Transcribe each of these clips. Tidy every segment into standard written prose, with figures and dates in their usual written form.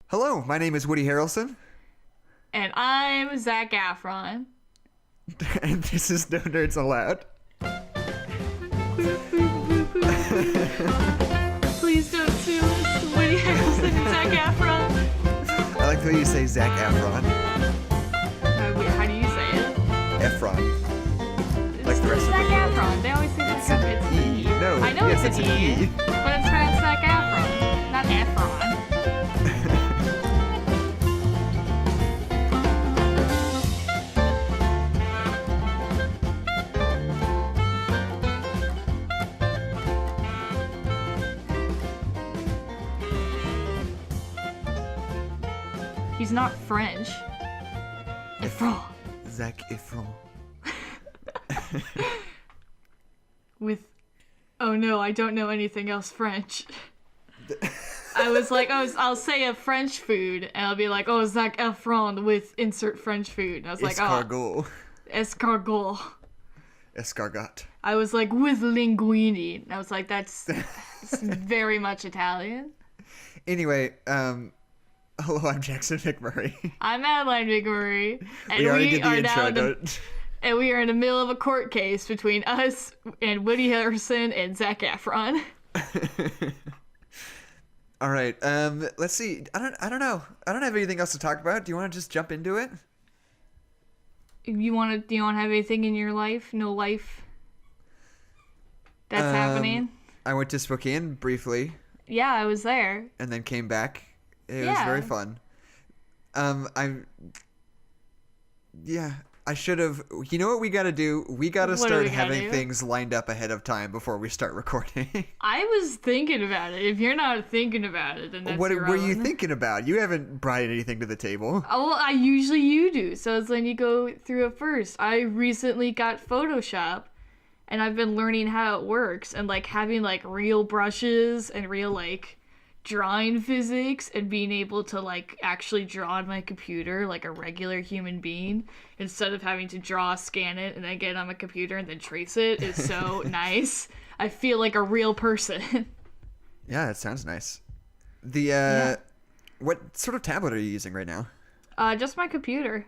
Hello, my name is Woody Harrelson, And I'm Zac Efron. and this is No Nerds Allowed. Please don't sue us, Woody Harrelson and Zac Efron. I like the way you say Zac Efron. How do you say it? Efron. Like the rest of Zac the world. Efron. They always say It's Zac an Efron. It's E. an E. No, I know yes, it's it's an an E, E. but it's pronounced Zac Efron, not Efron. He's not French. Efron. Zac Efron. With, oh no, I don't know anything else French. I was like, I'll say a French food, and I'll be like, oh, Zac Efron with insert French food. And I was like, Escargot. oh, escargot. Escargot. I was like, with linguine. And I was like, that's very much Italian. Anyway, hello, I'm Jackson McMurray. I'm Adeline McMurray, and We already did the are intro, now don't... and we are in the middle of a court case between us and Woody Harrelson and Zac Efron. All right, let's see. I don't know. I don't have anything else to talk about. Do you want to just jump into it? Do you want to have anything in your life? No life that's happening? I went to Spokane briefly Yeah, I was there. and then came back. It was Yeah. very fun. I should have. You know what we got to do? We got to What do start we gotta having do? things lined up ahead of time before we start recording. I was thinking about it. If you're not thinking about it, then that's What were you irrelevant. thinking about? You haven't brought anything to the table. Oh, well, you do. So it's letting you go through it first. I recently got Photoshop, and I've been learning how it works, and like having like real brushes and real like drawing physics and being able to like actually draw on my computer like a regular human being instead of having to draw, scan it, and then get it on my computer and then trace it is so nice. I feel like a real person. Yeah, it sounds nice. What sort of tablet are you using right now? Just my computer.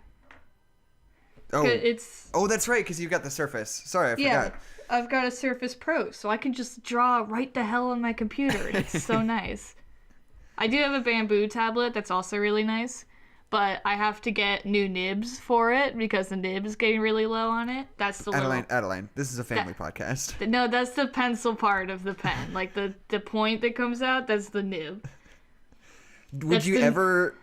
Oh, It's that's right, because you've got the Surface. Sorry, I yeah. forgot. I've got a Surface Pro, so I can just draw right the hell on my computer. It's so nice. I do have a bamboo tablet that's also really nice, but I have to get new nibs for it because the nib is getting really low on it. That's the Adeline, this is a family podcast. No, that's the pencil part of the pen. Like the point that comes out, that's the nib. Would you ever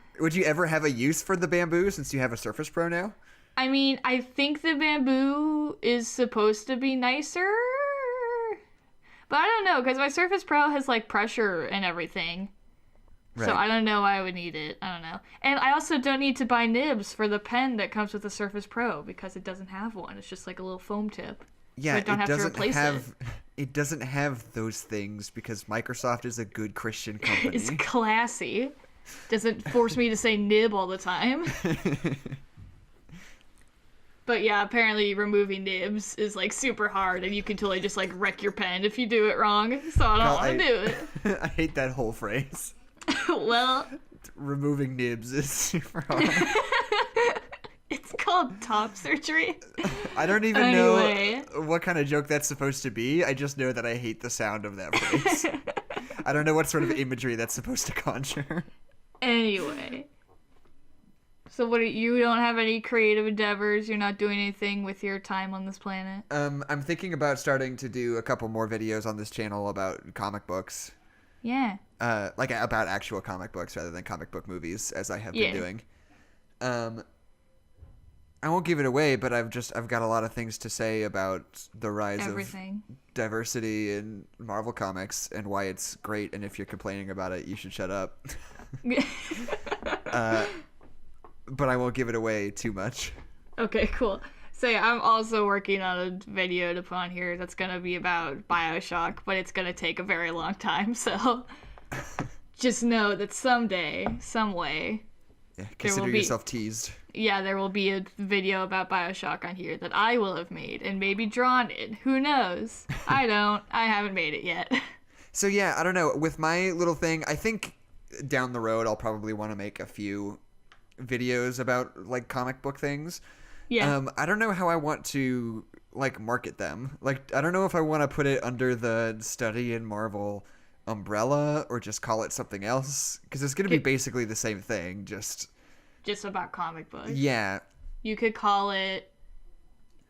have a use for the bamboo since you have a Surface Pro now? I mean, I think the bamboo is supposed to be nicer, but I don't know because my Surface Pro has like pressure and everything. Right. So I don't know why I would need it. I don't know. And I also don't need to buy nibs for the pen that comes with the Surface Pro because it doesn't have one. It's just like a little foam tip. Yeah, So I don't have to doesn't replace have. It doesn't have those things because Microsoft is a good Christian company. It's classy. Doesn't force me to say nib all the time. But yeah, apparently removing nibs is like super hard and you can totally just like wreck your pen if you do it wrong. So I don't want to do it. I hate that whole phrase. Well, Removing nibs is super hard. it's called top surgery. I don't even Anyway. know what kind of joke that's supposed to be. I just know that I hate the sound of that phrase. I don't know what sort of imagery that's supposed to conjure. Anyway. So you don't have any creative endeavors? You're not doing anything with your time on this planet? I'm thinking about starting to do a couple more videos on this channel about comic books. Yeah. Like about actual comic books rather than comic book movies, as I have Yeah. been doing. I won't give it away, but I've got a lot of things to say about the rise Everything. of diversity in Marvel Comics and why it's great, and if you're complaining about it, you should shut up. But I won't give it away too much. Okay, cool. So yeah, I'm also working on a video to put on here that's going to be about BioShock, but it's going to take a very long time, so just know that someday, some way, Yeah, consider yourself teased. yeah, there will be a video about BioShock on here that I will have made and maybe drawn it. Who knows? I haven't made it yet. So yeah, I don't know. With my little thing, I think down the road, I'll probably want to make a few videos about like comic book things. Yeah. I don't know how I want to like market them. Like, I don't know if I want to put it under the Study in Marvel umbrella or just call it something else, because it's going to be basically the same thing, just about comic books. Yeah. You could call it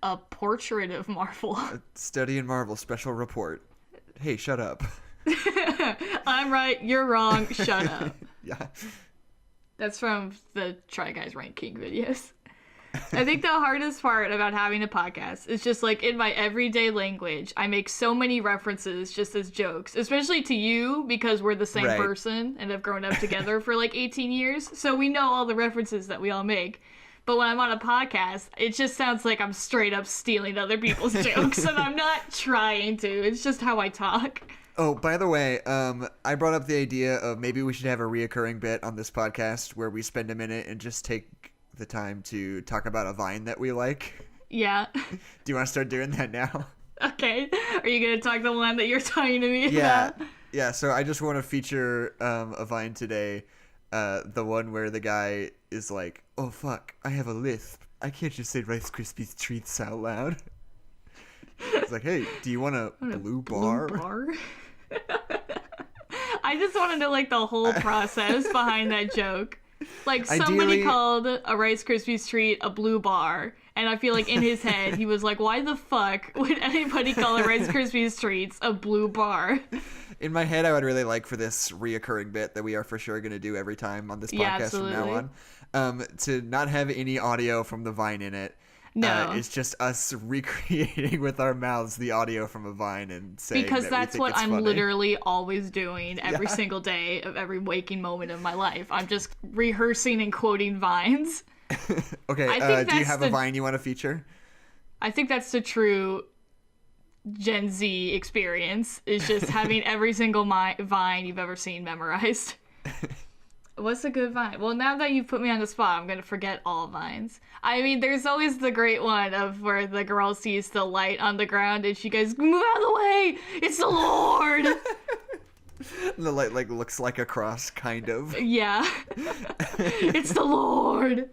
a portrait of Marvel. A Study in Marvel special report. Hey, shut up. I'm right, you're wrong, shut up. Yeah. That's from the Try Guys Rank King videos. I think the hardest part about having a podcast is just like in my everyday language, I make so many references just as jokes, especially to you because we're the same person and have grown up together for like 18 years. So we know all the references that we all make. But when I'm on a podcast, it just sounds like I'm straight up stealing other people's jokes, and I'm not trying to. It's just how I talk. Oh, by the way, I brought up the idea of maybe we should have a reoccurring bit on this podcast where we spend a minute and just take the time to talk about a Vine that we like. Yeah. Do you want to start doing that now? Okay. Are you going to talk the one that you're talking to me about? Yeah, so I just want to feature a Vine today. The one where the guy is like, oh, fuck, I have a lisp. I can't just say Rice Krispies treats out loud. It's like, hey, do you want a blue bar? Blue bar? I just want to know, like, the whole process behind that joke. Like, somebody called a Rice Krispies treat a blue bar, and I feel like in his head, he was like, why the fuck would anybody call a Rice Krispies treats a blue bar? In my head, I would really like for this reoccurring bit that we are for sure going to do every time on this podcast from now on, to not have any audio from the Vine in it. No. It's just us recreating with our mouths the audio from a Vine and saying because that that's what I'm funny. Literally always doing every single day of every waking moment of my life. I'm just rehearsing and quoting Vines. Okay, do you have a Vine you want to feature? I think that's the true Gen Z experience, is just having every single Vine you've ever seen memorized. What's a good Vine? Well, now that you've put me on the spot, I'm going to forget all Vines. I mean, there's always the great one of where the girl sees the light on the ground and she goes, move out of the way! It's the Lord! The light, like, looks like a cross, kind of. Yeah. It's the Lord!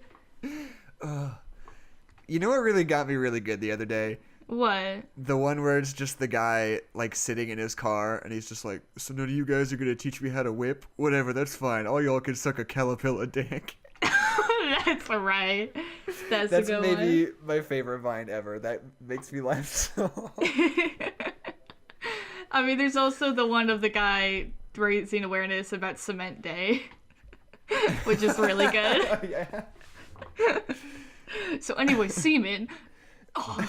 You know what really got me really good the other day? What? The one where it's just the guy, like, sitting in his car, and he's just like, so none of you guys are gonna teach me how to whip? Whatever, that's fine. All y'all can suck a caterpillar dick. That's right. That's a good maybe one. my favorite Vine ever. That makes me laugh so hard. I mean, there's also the one of the guy raising awareness about Cement Day, which is really good. Oh, yeah. So anyway, semen... Oh.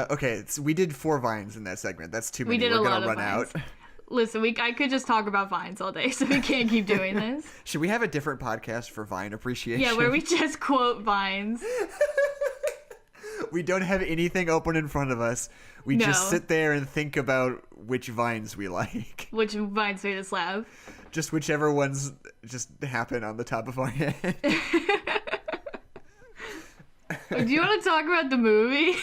Okay, so we did 4 Vines in that segment. That's too many. We did We're a lot gonna of run Vines. out. Listen, I could just talk about Vines all day, so we can't keep doing this. Should we have a different podcast for Vine appreciation? Yeah, where we just quote Vines. We don't have anything open in front of us. We just sit there and think about which Vines we like. Which Vines made us laugh. Just whichever ones just happen on the top of our head. Do you want to talk about the movie?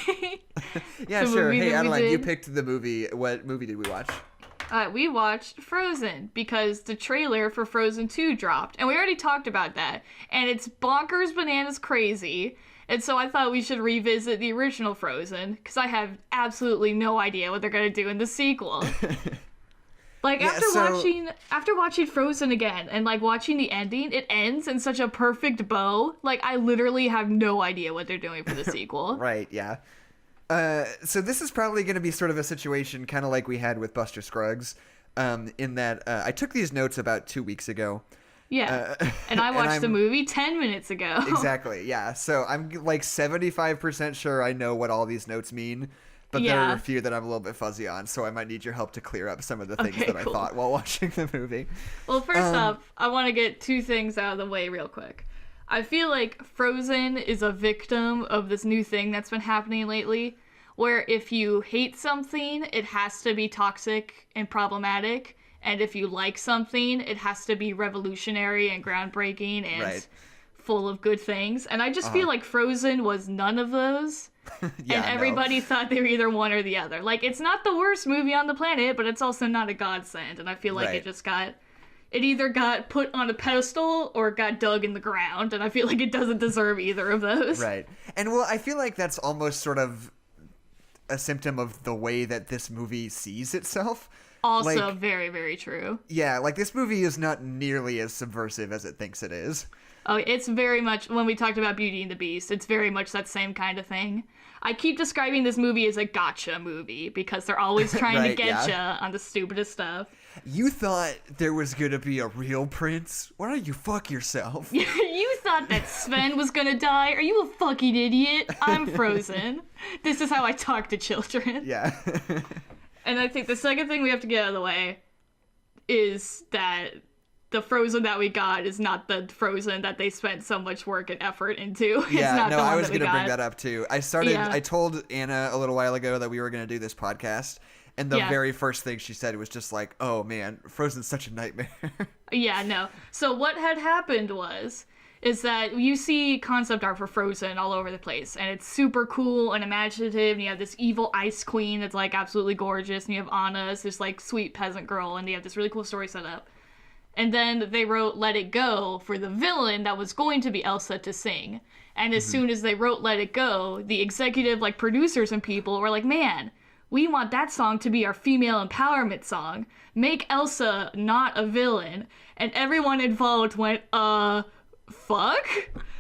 Yeah, sure. Hey, Adeline, you picked the movie. What movie did we watch? We watched Frozen because the trailer for Frozen 2 dropped. And we already talked about that. And it's bonkers bananas crazy. And so I thought we should revisit the original Frozen because I have absolutely no idea what they're going to do in the sequel. Like, after watching Frozen again and, like, watching the ending, it ends in such a perfect bow. Like, I literally have no idea what they're doing for the sequel. Right, yeah. So this is probably going to be sort of a situation kind of like we had with Buster Scruggs, in that I took these notes about 2 weeks ago. Yeah, and I watched the movie 10 minutes ago. Exactly, yeah. So I'm, like, 75% sure I know what all these notes mean. But there are a few that I'm a little bit fuzzy on, so I might need your help to clear up some of the things I thought while watching the movie. Well, first up, I want to get 2 things out of the way real quick. I feel like Frozen is a victim of this new thing that's been happening lately, where if you hate something, it has to be toxic and problematic, and if you like something, it has to be revolutionary and groundbreaking and full of good things. And I just feel like Frozen was none of those. And everybody thought they were either one or the other. Like, it's not the worst movie on the planet, but it's also not a godsend. And I feel like it either got put on a pedestal or got dug in the ground. And I feel like it doesn't deserve either of those. Right. And well, I feel like that's almost sort of a symptom of the way that this movie sees itself. Also, like, very, very true. Yeah, like, this movie is not nearly as subversive as it thinks it is. Oh, it's very much, when we talked about Beauty and the Beast, it's very much that same kind of thing. I keep describing this movie as a gotcha movie because they're always trying to get ya on the stupidest stuff. You thought there was gonna be a real prince? Why don't you fuck yourself? You thought that Sven was gonna die? Are you a fucking idiot? I'm Frozen. This is how I talk to children. Yeah. And I think the second thing we have to get out of the way is that the Frozen that we got is not the Frozen that they spent so much work and effort into. Yeah, it's not I was going to bring that up too. I told Anna a little while ago that we were going to do this podcast, and the very first thing she said was just like, oh man, Frozen's such a nightmare. Yeah, no. So what had happened is that you see concept art for Frozen all over the place, and it's super cool and imaginative, and you have this evil ice queen that's like absolutely gorgeous, and you have Anna as this like sweet peasant girl, and you have this really cool story set up. And then they wrote Let It Go for the villain that was going to be Elsa to sing. And as soon as they wrote Let It Go, the executive like producers and people were like, man, we want that song to be our female empowerment song. Make Elsa not a villain. And everyone involved went, fuck?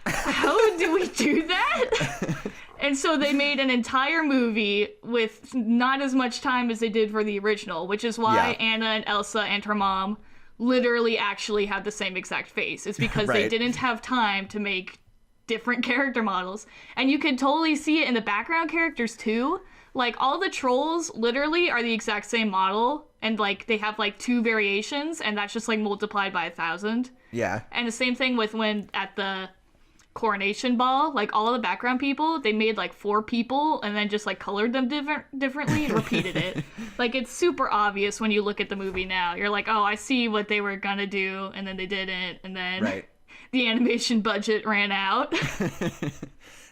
How do we do that? And so they made an entire movie with not as much time as they did for the original, which is why Anna and Elsa and her mom literally actually have the same exact face. It's because they didn't have time to make different character models. And you can totally see it in the background characters too. Like, all the trolls literally are the exact same model, and like they have like 2 variations, and that's just like multiplied by 1,000. Yeah. And the same thing with when at the coronation ball, like all of the background people, they made like 4 people and then just like colored them differently and repeated it. Like, it's super obvious when you look at the movie now. You're like, oh, I see what they were gonna do, and then they didn't, and then the animation budget ran out.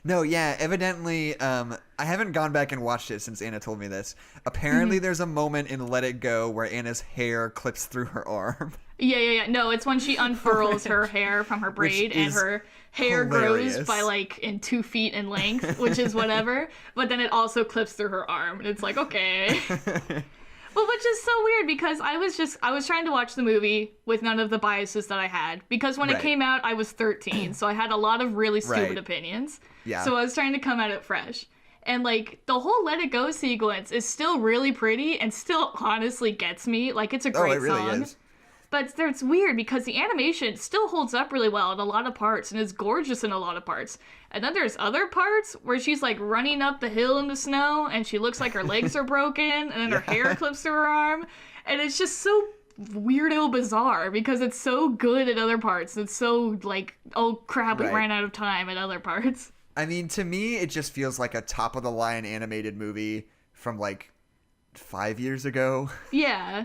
No, yeah, evidently, I haven't gone back and watched it since Anna told me this. Apparently there's a moment in Let It Go where Anna's hair clips through her arm. Yeah. No, it's when she unfurls her hair from her braid and her hair grows by like in 2 feet in length, which is whatever. But then it also clips through her arm, and it's like, okay. But which is so weird because I was trying to watch the movie with none of the biases that I had, because when it came out I was 13, so I had a lot of really stupid opinions. Yeah. So I was trying to come at it fresh. And like the whole Let It Go sequence is still really pretty and still honestly gets me. Like, it's a great it really song. Is. But it's weird because the animation still holds up really well in a lot of parts and is gorgeous in a lot of parts. And then there's other parts where she's like running up the hill in the snow and she looks like her legs are broken, and then her hair clips through her arm. And it's just so weirdo bizarre because it's so good at other parts. It's so like, oh crap, we ran out of time at other parts. I mean, to me, it just feels like a top-of-the-line animated movie from like 5 years ago. Yeah.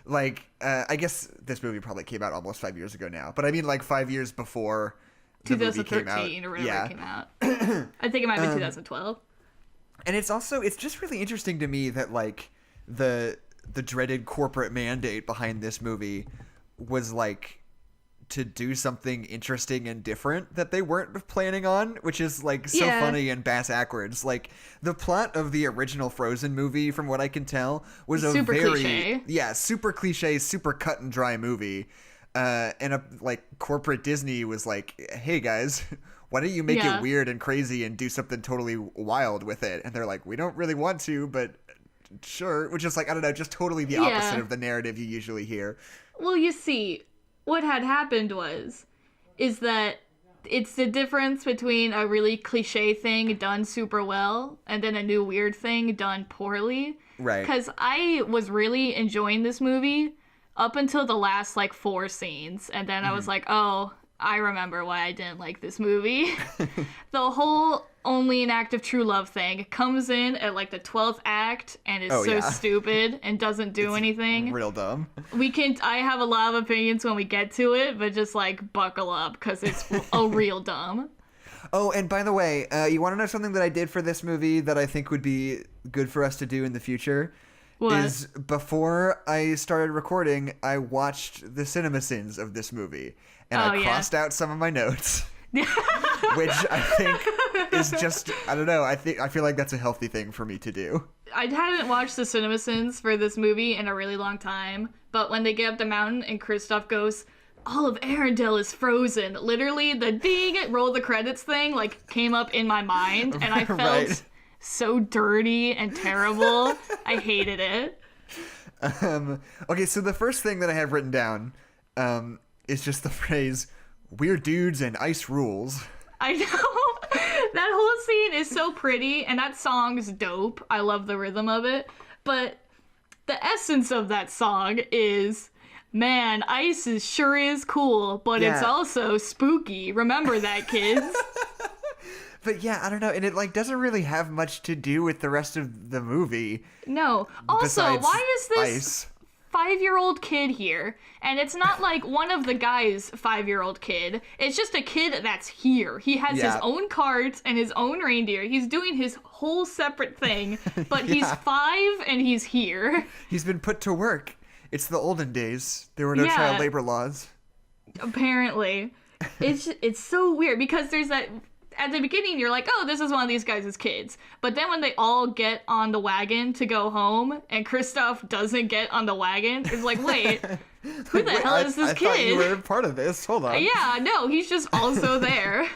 Like, I guess this movie probably came out almost 5 years ago now, but I mean like 5 years before the movie came out. 2013 or whatever it came out. I think it might have been 2012. And it's just really interesting to me that like the dreaded corporate mandate behind this movie was like to do something interesting and different that they weren't planning on, which is like so funny and bass-ackwards. Like, the plot of the original Frozen movie, from what I can tell, was super very cliche. Super cliche, super cut and dry movie. And like corporate Disney was like, hey guys, why don't you make it weird and crazy and do something totally wild with it? And they're like, we don't really want to, but sure. Which is like, I don't know, just totally the opposite of the narrative you usually hear. Well, you see, what had happened is that it's the difference between a really cliche thing done super well and then a new weird thing done poorly. Right. Because I was really enjoying this movie up until the last, like, 4 scenes. And then I was like, oh, I remember why I didn't like this movie. The whole only an act of true love thing comes in at like the 12th act and is stupid and doesn't do anything. Real dumb. I have a lot of opinions when we get to it, but just like buckle up because it's a real dumb. Oh, and by the way, you want to know something that I did for this movie that I think would be good for us to do in the future? What? Is before I started recording, I watched the cinema sins of this movie, and I crossed out some of my notes, which I think is just, I don't know, I feel like that's a healthy thing for me to do. I hadn't watched the CinemaSins for this movie in a really long time, but when they get up the mountain and Kristoff goes, all of Arendelle is frozen, literally the ding, roll the credits thing, like, came up in my mind, and I felt so dirty and terrible. I hated it. Okay, so the first thing that I have written down is just the phrase, "We're dudes and ice rules." I know. That whole scene is so pretty, and that song's dope. I love the rhythm of it. But the essence of that song is, man, ice sure is cool, but it's also spooky. Remember that, kids. But yeah, I don't know, and it like doesn't really have much to do with the rest of the movie. No. Also, why is this ice. 5-year-old kid here? And it's not like one of the guys' 5-year-old kid. It's just a kid that's here. He has his own carts and his own reindeer. He's doing his whole separate thing, but he's 5 and he's here. He's been put to work. It's the olden days. There were no child labor laws. Apparently. It's so weird because there's that... At the beginning, you're like, oh, this is one of these guys' kids. But then when they all get on the wagon to go home, and Kristoff doesn't get on the wagon, it's like, wait, who the hell is this kid? I thought you were part of this. Hold on. Yeah, no, he's just also there.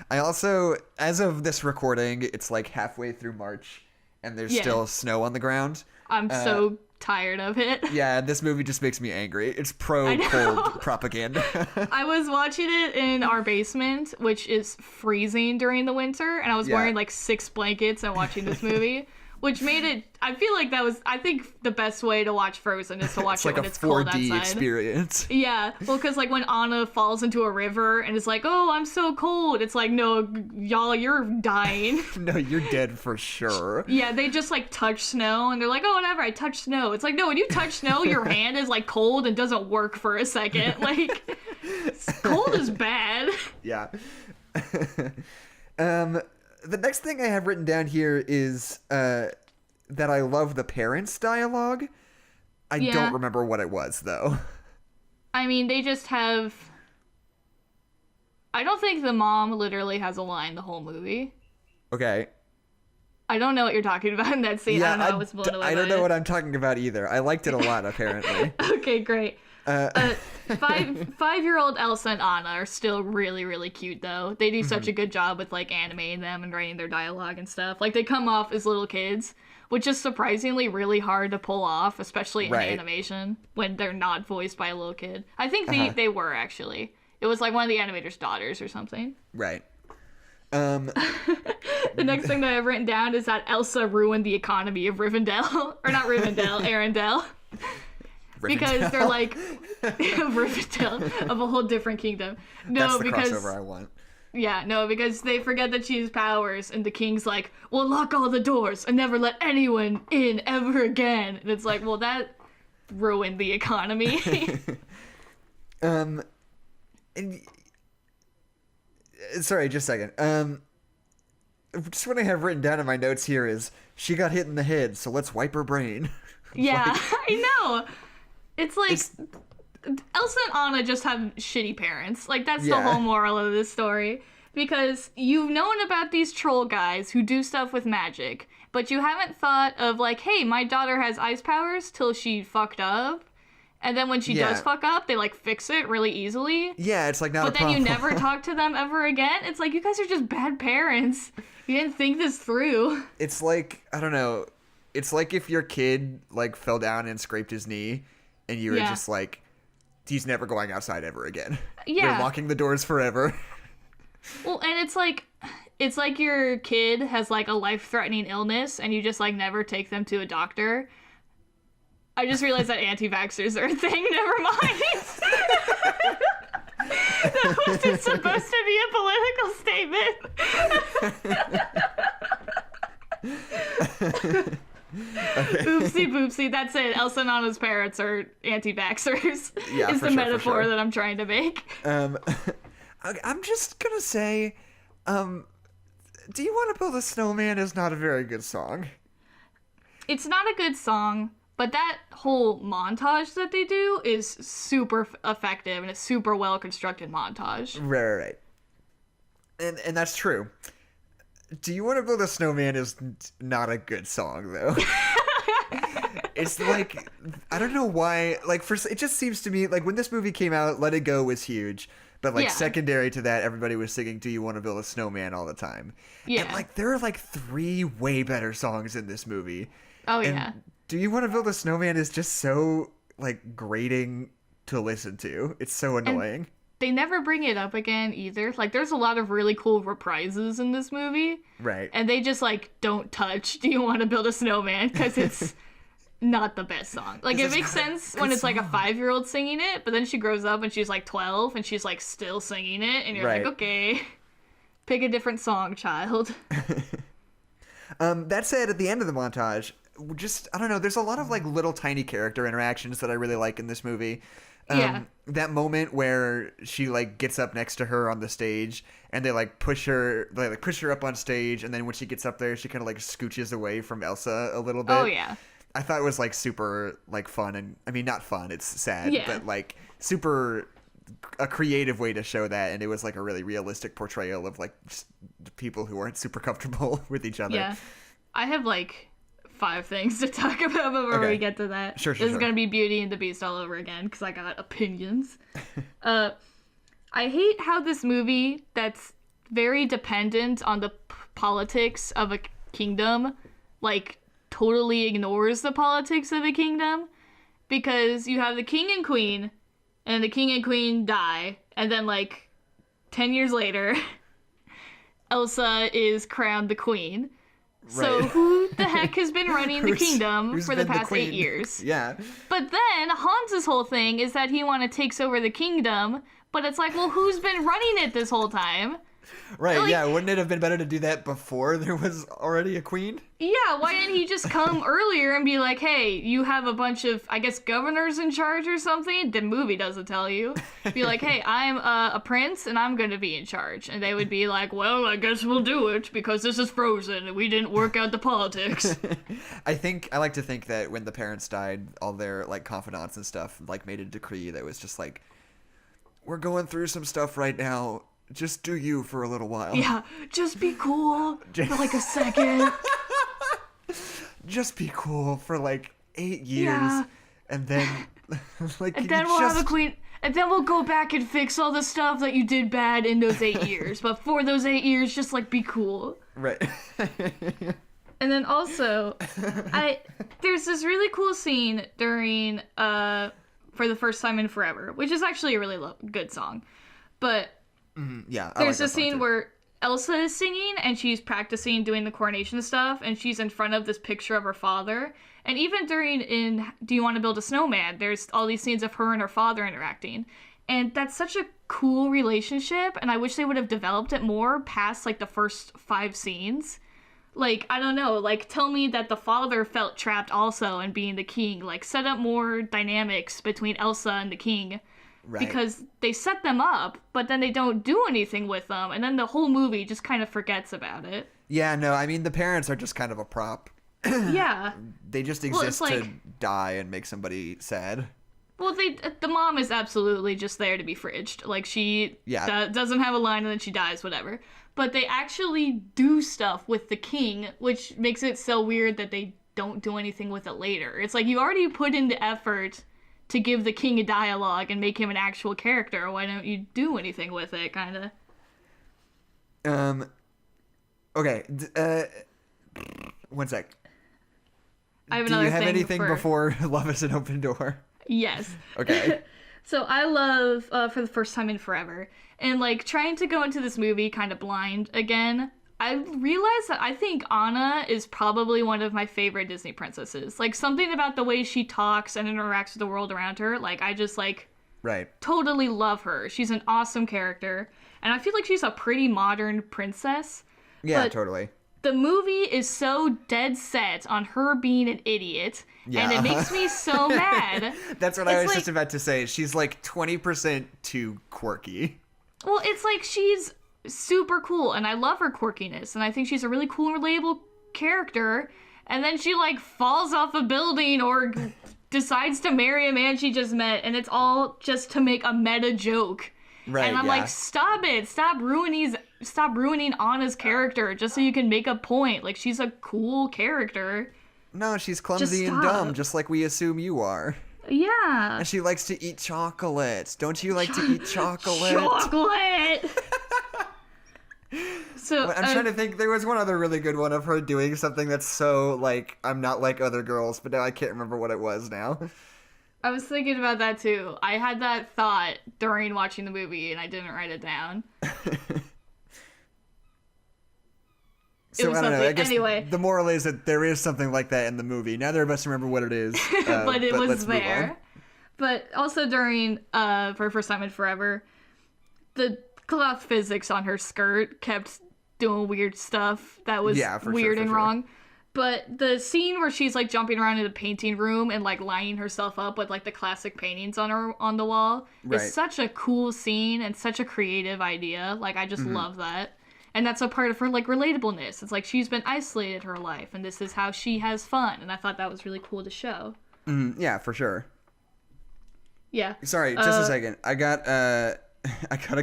I also, as of this recording, it's like halfway through March, and there's still snow on the ground. I'm so tired of it. Yeah, this movie just makes me angry. It's pro-cold propaganda. I was watching it in our basement, which is freezing during the winter, and I was wearing like 6 blankets and watching this movie, which made it, I feel like that was, I think the best way to watch Frozen is to watch it when it's cold outside. It's like a 4D experience. Yeah, well, because like when Anna falls into a river and is like, oh, I'm so cold, it's like, no, y'all, you're dying. No, you're dead for sure. Yeah, they just like touch snow and they're like, oh, whatever, I touched snow. It's like, no, when you touch snow, your hand is like cold and doesn't work for a second. Like, cold is bad. Yeah. The next thing I have written down here is that I love the parents' dialogue. I don't remember what it was, though. I mean, they just have... I don't think the mom literally has a line the whole movie. Okay. I don't know what you're talking about in that scene. Yeah, I don't know. I was blown away I don't know what I'm talking about either. I liked it a lot, apparently. Okay, great. 5-year-old Elsa and Anna are still really, really cute, though. They do such a good job with, like, animating them and writing their dialogue and stuff. Like, they come off as little kids, which is surprisingly really hard to pull off, especially in animation, when they're not voiced by a little kid. I think they were, actually. It was, like, one of the animator's daughters or something. Right. The next thing that I've written down is that Elsa ruined the economy of Rivendell. Or not Rivendell, Arendelle. Because they're like Rivendell of a whole different kingdom. No, that's the because crossover I want. Yeah, no, because they forget that she has powers, and the king's like, "Well, lock all the doors and never let anyone in ever again." And it's like, well, that ruined the economy. And, sorry, just a second. Just what I have written down in my notes here is she got hit in the head, so let's wipe her brain. Yeah, I know. It's like, Elsa and Anna just have shitty parents. Like, that's the whole moral of this story. Because you've known about these troll guys who do stuff with magic, but you haven't thought of, like, hey, my daughter has ice powers till she fucked up. And then when she does fuck up, they, like, fix it really easily. Yeah, it's like not But then you never talk to them ever again. It's like, you guys are just bad parents. You didn't think this through. It's like, I don't know. It's like if your kid, like, fell down and scraped his knee, and you were just like, he's never going outside ever again. Yeah. We're locking the doors forever. Well, and it's like your kid has, like, a life-threatening illness, and you just, like, never take them to a doctor. I just realized that anti-vaxxers are a thing. Never mind. That wasn't supposed to be a political statement. Okay. Oopsie boopsie, that's it. Elsa and Anna's parents are anti-vaxxers. Yeah, is the metaphor that I'm trying to make. I'm just gonna say, Do You Want to Build a Snowman is not a very good song. It's not a good song, but that whole montage that they do is super effective and a super well constructed montage. Right. And that's true. Do You Want to Build a Snowman is not a good song, though. It's like, I don't know why, like, it just seems to me, like, when this movie came out, Let It Go was huge, but, like, secondary to that, everybody was singing Do You Want to Build a Snowman all the time. Yeah. And, like, there are, like, 3 way better songs in this movie. Oh, and yeah. Do You Want to Build a Snowman is just so, like, grating to listen to. It's so annoying. And they never bring it up again either. Like, there's a lot of really cool reprises in this movie. Right. And they just, like, don't touch Do You Want to Build a Snowman because it's not the best song. Like, it makes sense when it's like a 5-year-old singing it, but then she grows up and she's like 12 and she's like still singing it, and you're like, okay, pick a different song, child. That said, at the end of the montage, just, I don't know, there's a lot of like little tiny character interactions that I really like in this movie. That moment where she like gets up next to her on the stage and they push her up on stage, and then when she gets up there she kind of like scooches away from Elsa a little bit. Oh yeah. I thought it was like super like fun, and I mean not fun, it's sad, but like super a creative way to show that, and it was like a really realistic portrayal of like just people who aren't super comfortable with each other. Yeah. I have like 5 things to talk about before we get to that. Sure. This is gonna be Beauty and the Beast all over again because I got opinions. I hate how this movie that's very dependent on the politics of a kingdom, like, totally ignores the politics of the kingdom, because you have the king and queen, and the king and queen die, and then like 10 years later, Elsa is crowned the queen. So who the heck has been running the kingdom for the past 8 years? Yeah. But then Hans's whole thing is that he takes over the kingdom, but it's like, well, who's been running it this whole time? Right, like, yeah. Wouldn't it have been better to do that before there was already a queen? Yeah, why didn't he just come earlier and be like, hey, you have a bunch of, I guess, governors in charge or something? The movie doesn't tell you. Be like, hey, I'm a prince and I'm going to be in charge. And they would be like, well, I guess we'll do it because this is Frozen and we didn't work out the politics. I like to think that when the parents died, all their like confidants and stuff like made a decree that was just like, we're going through some stuff right now. Just do you for a little while. Yeah, just be cool for like a second. Just be cool for like 8 years, and then like. And then we'll have a queen, and then we'll go back and fix all the stuff that you did bad in those 8 years. But for those 8 years, just like be cool. Right. And then also, there's this really cool scene during For the First Time in Forever, which is actually a really good song, but. Yeah, there's a scene where Elsa is singing and she's practicing doing the coronation stuff, and she's in front of this picture of her father. And even in Do You Want to Build a Snowman, there's all these scenes of her and her father interacting. And that's such a cool relationship, and I wish they would have developed it more past like the first 5 scenes. Like, I don't know, like, tell me that the father felt trapped also in being the king. Like, set up more dynamics between Elsa and the king. Right. Because they set them up, but then they don't do anything with them, and then the whole movie just kind of forgets about it. Yeah, no, I mean, the parents are just kind of a prop. Yeah. They just exist to die and make somebody sad. Well, the mom is absolutely just there to be fridged. Like, she doesn't have a line and then she dies, whatever. But they actually do stuff with the king, which makes it so weird that they don't do anything with it later. It's like, you already put in the effort to give the king a dialogue and make him an actual character. Why don't you do anything with it, kind of? Okay. One sec. I have another Do you have thing anything before Love is an Open Door? Yes. Okay. So I love For the First Time in Forever. And, like, trying to go into this movie kind of blind again, I realized that I think Anna is probably one of my favorite Disney princesses. Like, something about the way she talks and interacts with the world around her, like, I just, like, totally love her. She's an awesome character. And I feel like she's a pretty modern princess. Yeah, totally. The movie is so dead set on her being an idiot, and it makes me so mad. That's what I was just about to say. She's, like, 20% too quirky. Well, it's like she's super cool, and I love her quirkiness, and I think she's a really cool and relatable character. And then she like falls off a building or decides to marry a man she just met, and it's all just to make a meta joke. Right, and I'm like, stop it. Stop ruining Anna's character just so you can make a point. Like, she's a cool character. No, she's clumsy and dumb, just like we assume you are. Yeah. And she likes to eat chocolate. Don't you like to eat chocolate? Chocolate! So I'm trying to think. There was one other really good one of her doing something that's so, like, I'm not like other girls, but now I can't remember what it was now. I was thinking about that, too. I had that thought during watching the movie, and I didn't write it down. So, I don't know. I guess anyway. The moral is that there is something like that in the movie. Neither of us remember what it is. But it was let's there. But also during, for first time in forever, the cloth physics on her skirt kept doing weird stuff that was weird and wrong. But the scene where she's like jumping around in the painting room and like lining herself up with like the classic paintings on the wall is such a cool scene and such a creative idea. Like, I just love that. And that's a part of her like relatableness. It's like she's been isolated her life, and this is how she has fun. And I thought that was really cool to show. Yeah, for sure. Yeah. Sorry, just a second. I got a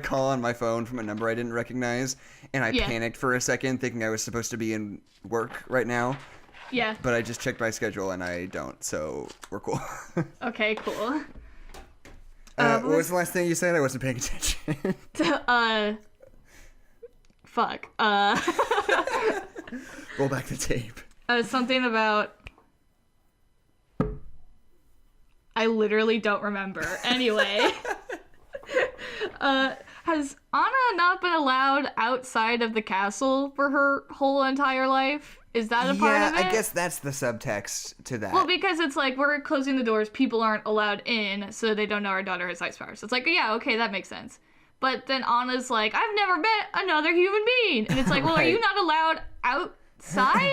call on my phone from a number I didn't recognize, and I panicked for a second, thinking I was supposed to be in work right now. Yeah. But I just checked my schedule, and I don't, so we're cool. Okay, cool. What was the last thing you said? I wasn't paying attention. Fuck. Roll back the tape. Something about... I literally don't remember. Anyway. Has Anna not been allowed outside of the castle for her whole entire life? Is that a part of it? Yeah, I guess that's the subtext to that. Well, because it's like, we're closing the doors, people aren't allowed in, so they don't know our daughter has ice powers. So it's like, yeah, okay, that makes sense. But then Anna's like, I've never met another human being. And it's like, well, are you not allowed outside?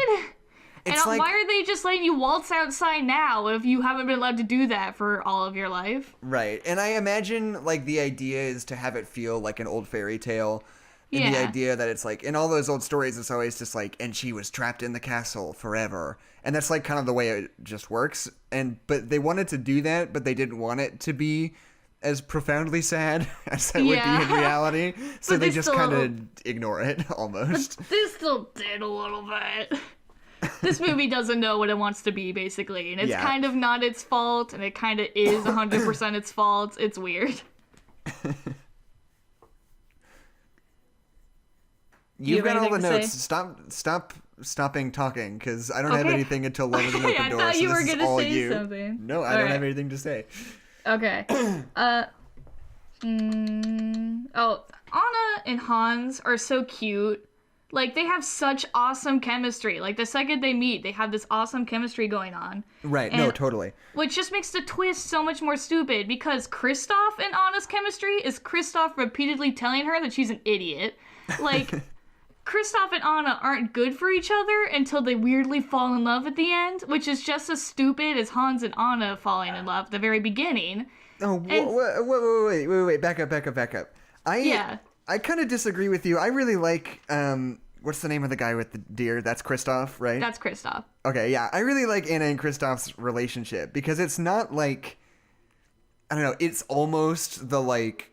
And like, why are they just letting you waltz outside now if you haven't been allowed to do that for all of your life? Right. And I imagine, like, the idea is to have it feel like an old fairy tale. And the idea that it's like, in all those old stories, it's always just like, and she was trapped in the castle forever. And that's like kind of the way it just works. But they wanted to do that, but they didn't want it to be as profoundly sad as that would be in reality. So they just kind of ignore it, almost. But they still did a little bit. This movie doesn't know what it wants to be, basically. And it's kind of not its fault, and it kind of is 100% its fault. It's weird. You've got all the notes. Stopping talking, because I don't have anything until Love is an Open Door. I thought you so were going to say something. No, I don't have anything to say. Okay. Oh, Anna and Hans are so cute. Like, they have such awesome chemistry. Like, the second they meet, they have this awesome chemistry going on. Right, no, totally. Which just makes the twist so much more stupid, because Kristoff and Anna's chemistry is Kristoff repeatedly telling her that she's an idiot. Like, Kristoff and Anna aren't good for each other until they weirdly fall in love at the end, which is just as stupid as Hans and Anna falling in love at the very beginning. Oh, wait, back up. I kind of disagree with you. I really like, what's the name of the guy with the deer? That's Kristoff, right? That's Kristoff. Okay, yeah. I really like Anna and Kristoff's relationship, because it's not like, I don't know, it's almost the like,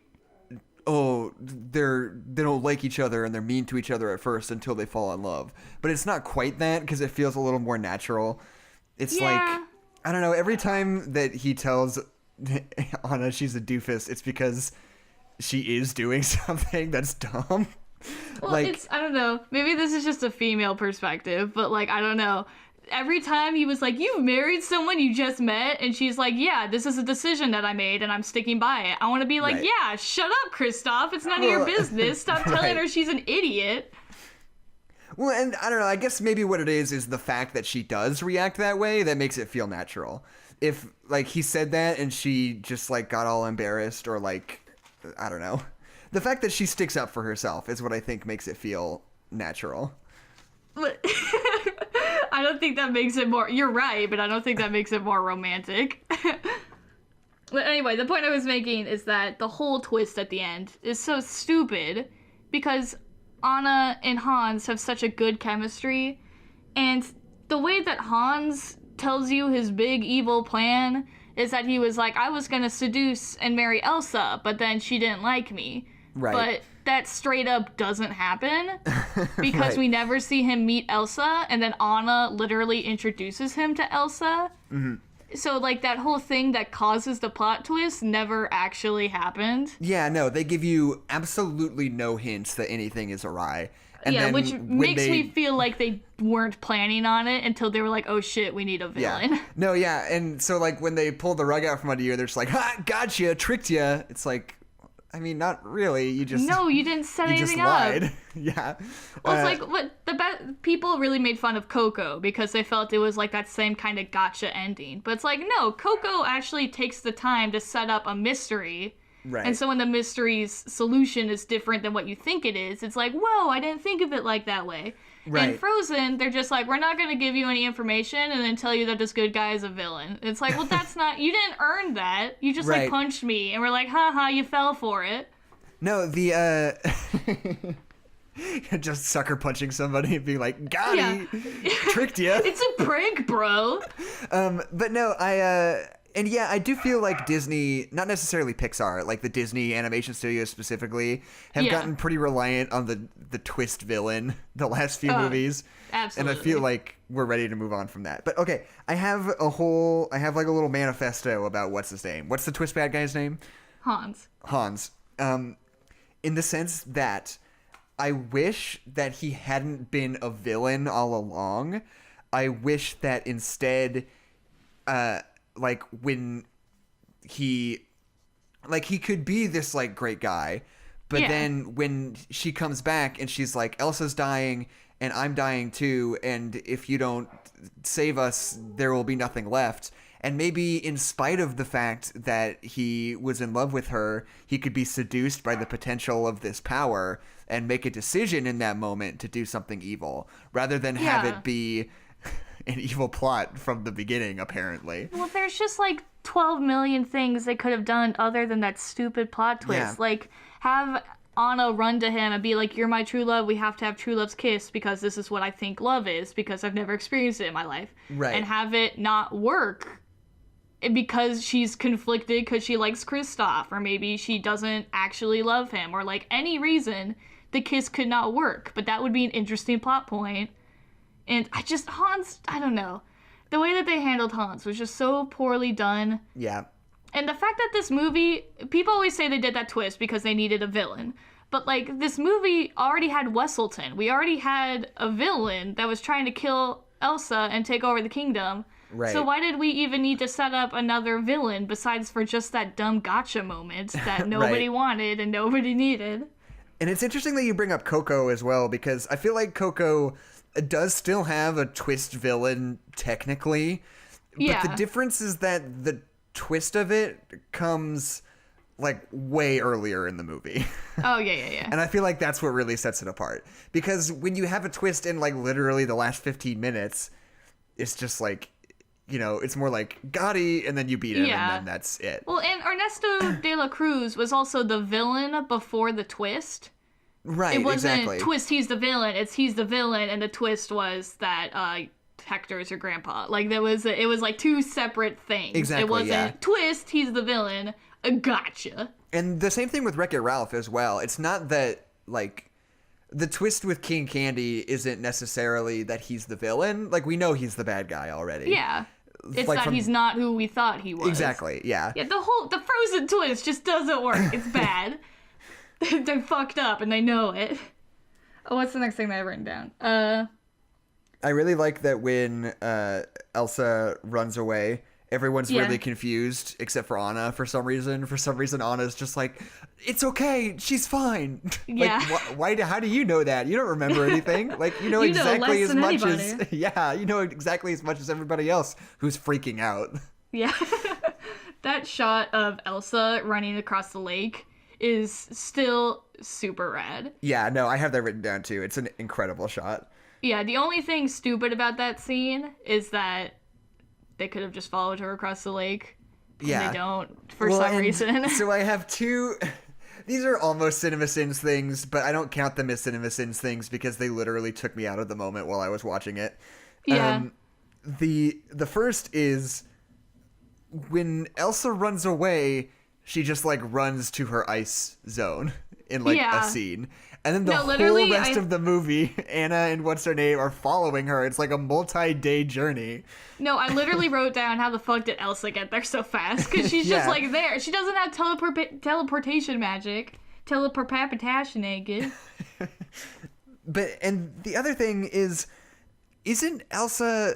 oh, they don't like each other and they're mean to each other at first until they fall in love. But it's not quite that, because it feels a little more natural. It's like, I don't know, every time that he tells Anna she's a doofus, it's because she is doing something that's dumb. Well, I don't know, maybe this is just a female perspective, but like, I don't know. Every time he was like, you've married someone you just met, and she's like, yeah, this is a decision that I made and I'm sticking by it. I want to be like, yeah, shut up, Kristoff. It's none of your business. Stop telling her she's an idiot. Well, and I don't know, I guess maybe what it is the fact that she does react that way that makes it feel natural. If, like, he said that and she just, like, got all embarrassed or, like, I don't know. The fact that she sticks up for herself is what I think makes it feel natural. But I don't think that makes it more... You're right, but I don't think that makes it more romantic. But anyway, the point I was making is that the whole twist at the end is so stupid because Anna and Hans have such a good chemistry, and the way that Hans tells you his big evil plan is that he was like, I was gonna seduce and marry Elsa, but then she didn't like me. Right. But that straight up doesn't happen because Right. we never see him meet Elsa, and then Anna literally introduces him to Elsa. Mm-hmm. So, like, that whole thing that causes the plot twist never actually happened. Yeah, no, they give you absolutely no hints that anything is awry. And yeah, then which when makes they... me feel like they weren't planning on it until they were like, oh shit, we need a villain. Yeah. No, yeah, and so, like, when they pull the rug out from under you, they're just like, ha, gotcha, tricked you. It's like, I mean, not really. You just... No, you didn't set you just anything up. lied. Yeah. Well, it's like, what people really made fun of Coco because they felt it was like that same kind of gotcha ending. But it's like, no, Coco actually takes the time to set up a mystery. Right. And so when the mystery's solution is different than what you think it is, it's like, whoa, I didn't think of it like that way. Right. And Frozen, they're just like, we're not going to give you any information and then tell you that this good guy is a villain. It's like, well, that's not, you didn't earn that. You just, Right. like, punched me. And we're like, haha, you fell for it. No, the, just sucker punching somebody and being like, got Yeah. tricked you. It's a prank, bro. But no, and yeah, I do feel like Disney, not necessarily Pixar, like the Disney animation studios specifically, have Yeah. gotten pretty reliant on the twist villain the last few movies. Absolutely. And I feel like we're ready to move on from that. But okay, I have like a little manifesto about what's his name. What's the twist bad guy's name? Hans. In the sense that I wish that he hadn't been a villain all along. I wish that instead, like when he could be this like great guy, but Yeah. then when she comes back and she's like, Elsa's dying and I'm dying too, and if you don't save us, there will be nothing left. And maybe in spite of the fact that he was in love with her, he could be seduced by the potential of this power and make a decision in that moment to do something evil, rather than have Yeah. it be an evil plot from the beginning, apparently. Well, there's just like 12 million things they could have done other than that stupid plot twist. Yeah. Like, have Anna run to him and be like, you're my true love, we have to have true love's kiss because this is what I think love is because I've never experienced it in my life. Right. And have it not work because she's conflicted because she likes Kristoff, or maybe she doesn't actually love him, or like any reason the kiss could not work. But that would be an interesting plot point. And Hans, I don't know. The way that they handled Hans was just so poorly done. Yeah. And the fact that this movie, people always say they did that twist because they needed a villain. But, like, this movie already had Wesselton. We already had a villain that was trying to kill Elsa and take over the kingdom. Right. So why did we even need to set up another villain besides for just that dumb gotcha moment that nobody wanted and nobody needed? And it's interesting that you bring up Coco as well, because I feel like Coco does still have a twist villain technically. Yeah. But the difference is that the twist of it comes like way earlier in the movie. Oh, yeah. And I feel like that's what really sets it apart. Because when you have a twist in like literally the last 15 minutes, it's just like, you know, it's more like Gotti and then you beat him Yeah. and then that's it. Well, and Ernesto de la Cruz was also the villain before the twist. Right, It wasn't exactly. twist, he's the villain, it's he's the villain, and the twist was that Hector is your grandpa. Like, it was like two separate things. Exactly, It wasn't yeah. twist, he's the villain, gotcha. And the same thing with Wreck-It Ralph as well. It's not that, like, the twist with King Candy isn't necessarily that he's the villain. Like, we know he's the bad guy already. Yeah. It's Like that from- he's not who we thought he was. Exactly, yeah. Yeah, the Frozen twist just doesn't work. It's bad. They fucked up and they know it. Oh, what's the next thing that I've written down? I really like that when Elsa runs away, everyone's Yeah. really confused except for Anna for some reason. For some reason, Anna's just like, it's okay, she's fine. Yeah. Like, how do you know that? You don't remember anything. Like, you know You know exactly less as than much anybody. as... Yeah, you know exactly as much as everybody else who's freaking out. Yeah. That shot of Elsa running across the lake is still super rad. Yeah, no, I have that written down too. It's an incredible shot. Yeah, the only thing stupid about that scene is that they could have just followed her across the lake. And Yeah. they don't, for Well, some and reason. So I have These are almost CinemaSins things, but I don't count them as CinemaSins things because they literally took me out of the moment while I was watching it. Yeah. The first is when Elsa runs away, she just like runs to her ice zone in like a scene. And then the whole rest of the movie, Anna and what's her name are following her. It's like a multi-day journey. No, I literally wrote down how the fuck did Elsa get there so fast? Because she's just like there. She doesn't have teleportation magic. Teleportation, I guess. And the other thing is, isn't Elsa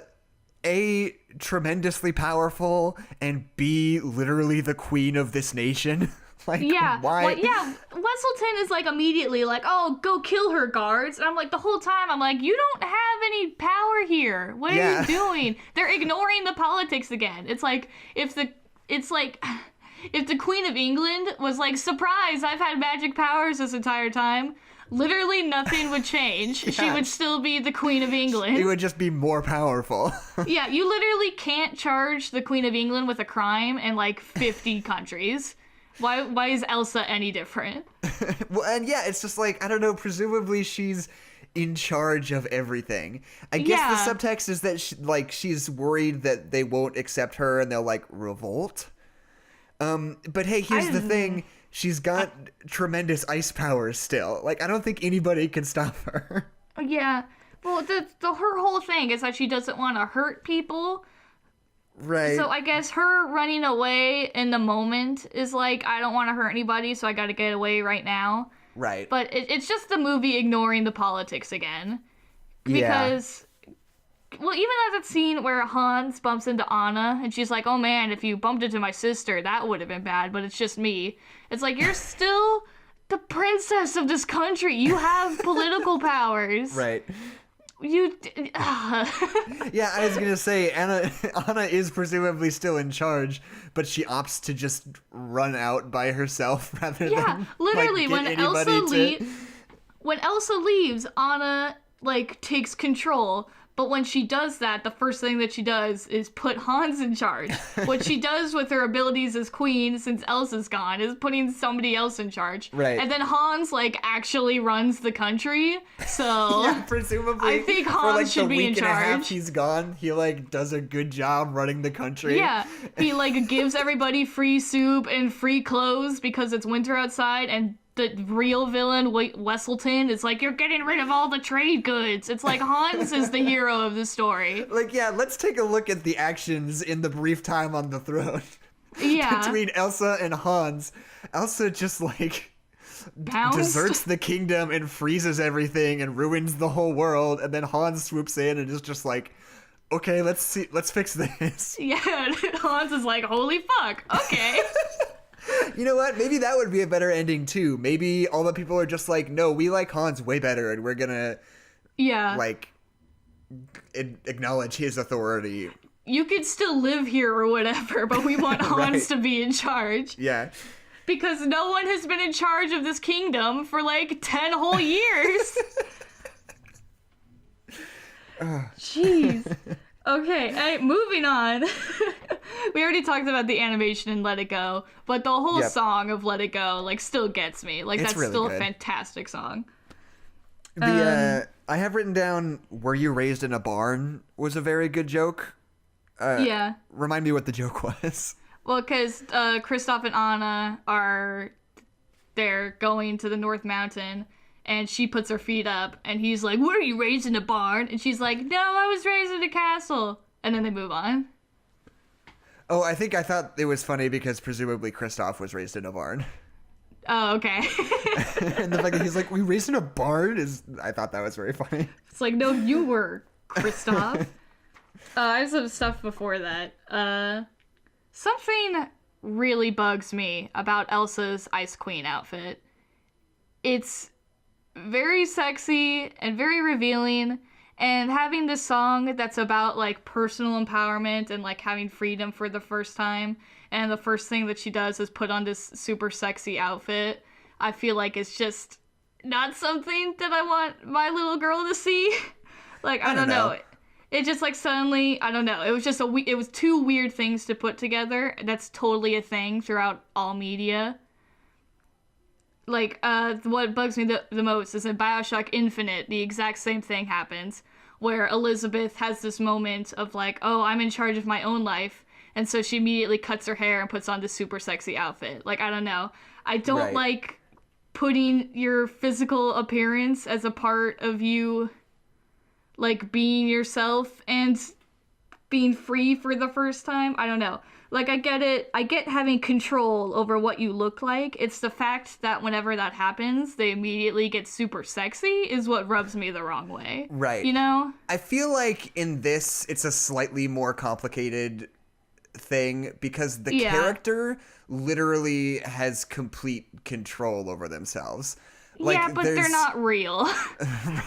A, tremendously powerful, and B, literally the queen of this nation? Like, why? Well, yeah, Wesselton is like immediately like, oh, go kill her, guards. And I'm like, the whole time, I'm like, you don't have any power here. What are you doing? They're ignoring the politics again. It's like, if the Queen of England was like, surprise, I've had magic powers this entire time, literally nothing would change. She would still be the Queen of England. It would just be more powerful. Yeah, you literally can't charge the Queen of England with a crime in like 50 countries. Why is Elsa any different? Well, and yeah, it's just like, I don't know, presumably she's in charge of everything. I guess the subtext is that she's worried that they won't accept her and they'll like revolt. But hey, here's the thing. She's got tremendous ice powers still. Like, I don't think anybody can stop her. Yeah. Well, her whole thing is that she doesn't want to hurt people. Right. So I guess her running away in the moment is like, I don't want to hurt anybody, so I got to get away right now. Right. But it's just the movie ignoring the politics again. Because, well, even at that scene where Hans bumps into Anna, and she's like, oh man, if you bumped into my sister, that would have been bad, but it's just me. It's like, you're still the princess of this country. You have political powers. Right. Yeah, I was gonna say Anna is presumably still in charge, but she opts to just run out by herself rather than literally like, get when Elsa leaves, Anna like takes control. But when she does that, the first thing that she does is put Hans in charge. What she does with her abilities as queen, since Elsa's gone, is putting somebody else in charge. Right. And then Hans, like, actually runs the country. So yeah, presumably, I think Hans should be in charge. For like the week and a half he's gone, he like does a good job running the country. Yeah, he like gives everybody free soup and free clothes because it's winter outside, and the real villain, Wesselton, is like, you're getting rid of all the trade goods. It's like Hans is the hero of the story. Like, yeah, let's take a look at the actions in the brief time on the throne. Yeah. Between Elsa and Hans. Elsa just, like, deserts the kingdom and freezes everything and ruins the whole world. And then Hans swoops in and is just like, okay, let's fix this. Yeah, Hans is like, holy fuck, okay. You know what? Maybe that would be a better ending, too. Maybe all the people are just like, no, we like Hans way better, and we're gonna, like, acknowledge his authority. You could still live here or whatever, but we want Hans to be in charge. Yeah. Because no one has been in charge of this kingdom for, like, 10 whole years. Jeez. Okay, moving on. We already talked about the animation in Let It Go, but the whole song of Let It Go, like, still gets me. Like, that's really still good. A fantastic song. I have written down, were you raised in a barn was a very good joke. Yeah. Remind me what the joke was. Well, because Kristoff and Anna they're going to the North Mountain, and she puts her feet up, and he's like, were you raised in a barn? And she's like, no, I was raised in a castle. And then they move on. Oh, I thought it was funny because presumably Kristoff was raised in a barn. Oh, okay. And the fact that he's like, we raised in a barn I thought that was very funny. It's like, no, you were, Kristoff. I have some stuff before that. Something really bugs me about Elsa's Ice Queen outfit. It's very sexy and very revealing, and having this song that's about like personal empowerment and like having freedom for the first time, and the first thing that she does is put on this super sexy outfit, I feel like it's just not something that I want my little girl to see. Like, I don't know. It just like suddenly, I don't know. It was just it was two weird things to put together. That's totally a thing throughout all media. like what bugs me the most is in BioShock Infinite, the exact same thing happens, where Elizabeth has this moment of like, oh, I'm in charge of my own life, and so she immediately cuts her hair and puts on this super sexy outfit. Like, I don't know. I don't like putting your physical appearance as a part of you, like, being yourself and being free for the first time. I don't know. Like, I get it. I get having control over what you look like. It's the fact that whenever that happens, they immediately get super sexy is what rubs me the wrong way. Right. You know? I feel like in this, it's a slightly more complicated thing because the character literally has complete control over themselves. Like, yeah, but they're not real.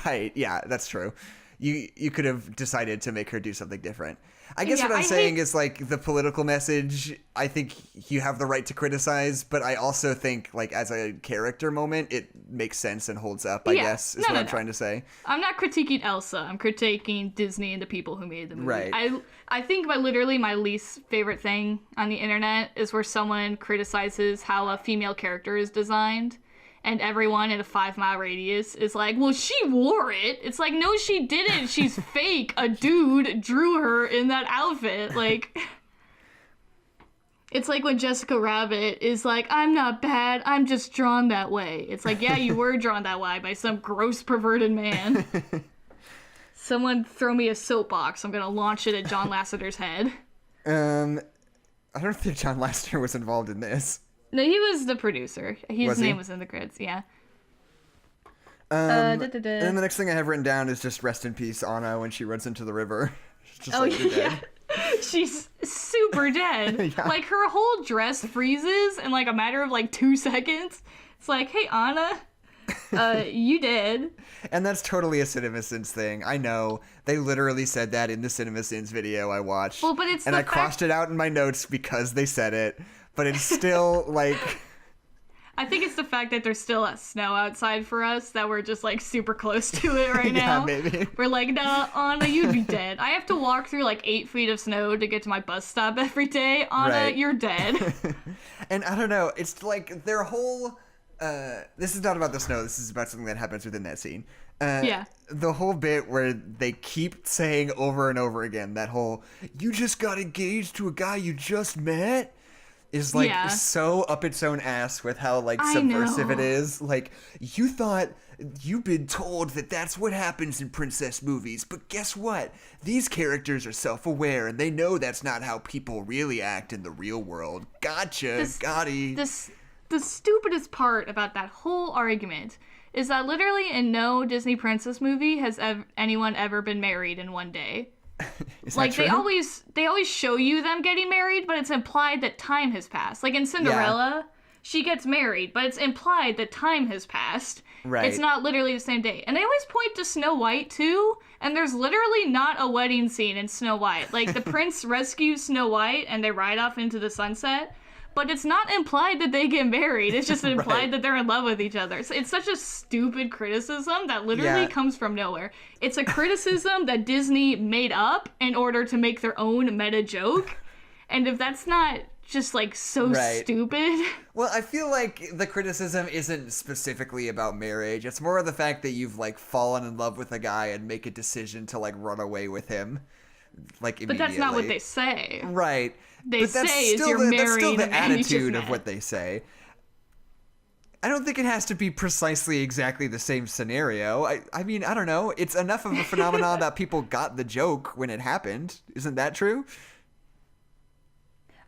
Right. Yeah, that's true. You could have decided to make her do something different. I guess what I'm saying is, like, the political message, I think you have the right to criticize, but I also think, like, as a character moment, it makes sense and holds up, I guess, is what I'm trying to say. I'm not critiquing Elsa. I'm critiquing Disney and the people who made the movie. Right. I think literally my least favorite thing on the internet is where someone criticizes how a female character is designed. And everyone in a 5-mile radius is like, well, she wore it. It's like, no, she didn't. She's fake. A dude drew her in that outfit. Like, it's like when Jessica Rabbit is like, I'm not bad. I'm just drawn that way. It's like, yeah, you were drawn that way by some gross perverted man. Someone throw me a soapbox. I'm going to launch it at John Lasseter's head. I don't think John Lasseter was involved in this. No, he was the producer. His name was in the credits, yeah. And then the next thing I have written down is just rest in peace, Anna, when she runs into the river. She's just you're dead. She's super dead. Yeah. Like, her whole dress freezes in, like, a matter of, like, 2 seconds. It's like, hey, Anna, you dead. And that's totally a CinemaSins thing. I know. They literally said that in the CinemaSins video I watched. Well, but it's and I crossed it out in my notes because they said it. But it's still, like... I think it's the fact that there's still snow outside for us that we're just, like, super close to it right now. Yeah, maybe. We're like, nah, Anna, you'd be dead. I have to walk through, like, 8 feet of snow to get to my bus stop every day. Anna, you're dead. And I don't know. It's, like, their whole... this is not about the snow. This is about something that happens within that scene. The whole bit where they keep saying over and over again that whole, you just got engaged to a guy you just met? Is, like, so up its own ass with how, like, subversive it is. Like, you thought you've been told that that's what happens in princess movies, but guess what? These characters are self-aware, and they know that's not how people really act in the real world. Gotcha, Gotti. The stupidest part about that whole argument is that literally in no Disney princess movie has anyone ever been married in one day. Is like, that true? they always show you them getting married, but it's implied that time has passed. Like in Cinderella, she gets married, but it's implied that time has passed. Right. It's not literally the same day. And they always point to Snow White too, and there's literally not a wedding scene in Snow White. Like, the prince rescues Snow White and they ride off into the sunset, but it's not implied that they get married. It's just implied that they're in love with each other. So it's such a stupid criticism that literally comes from nowhere. It's a criticism that Disney made up in order to make their own meta joke. And if that's not just, like, so stupid... Well, I feel like the criticism isn't specifically about marriage. It's more of the fact that you've, like, fallen in love with a guy and make a decision to, like, run away with him, like, immediately. But that's not what they say. Right. They say is you're married. That's still the and attitude of what they say. I don't think it has to be precisely exactly the same scenario. I mean, I don't know. It's enough of a phenomenon that people got the joke when it happened. Isn't that true?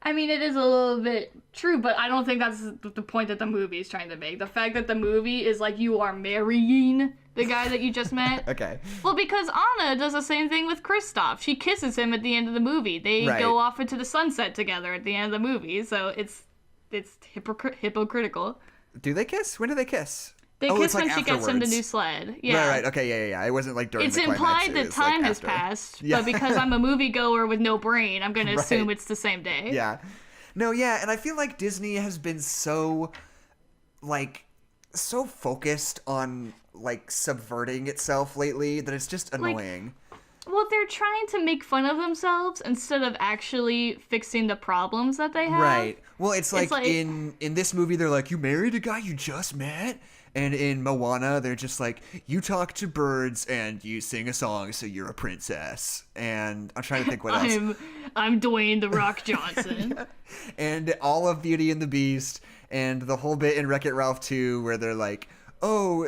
I mean, it is a little bit true, but I don't think that's the point that the movie is trying to make. The fact that the movie is like, you are marrying the guy that you just met. Okay. Well, because Anna does the same thing with Kristoff. She kisses him at the end of the movie. They go off into the sunset together at the end of the movie, so it's hypocritical. Do they kiss? When do they kiss? They kiss when like she gets him the new sled. Yeah. Right. Okay. Yeah. It wasn't like during it's the climax. Implied that time has passed, but because I'm a moviegoer with no brain, I'm going to assume it's the same day. Yeah. No, yeah, and I feel like Disney has been so focused on, like, subverting itself lately that it's just annoying. Well, they're trying to make fun of themselves instead of actually fixing the problems that they have. Right. Well, it's like in this movie, they're like, you married a guy you just met? And in Moana, they're just like, you talk to birds and you sing a song, so you're a princess. And I'm trying to think what else. I'm Dwayne The Rock Johnson. Yeah. And all of Beauty and the Beast, and the whole bit in Wreck-It Ralph 2 where they're like, oh,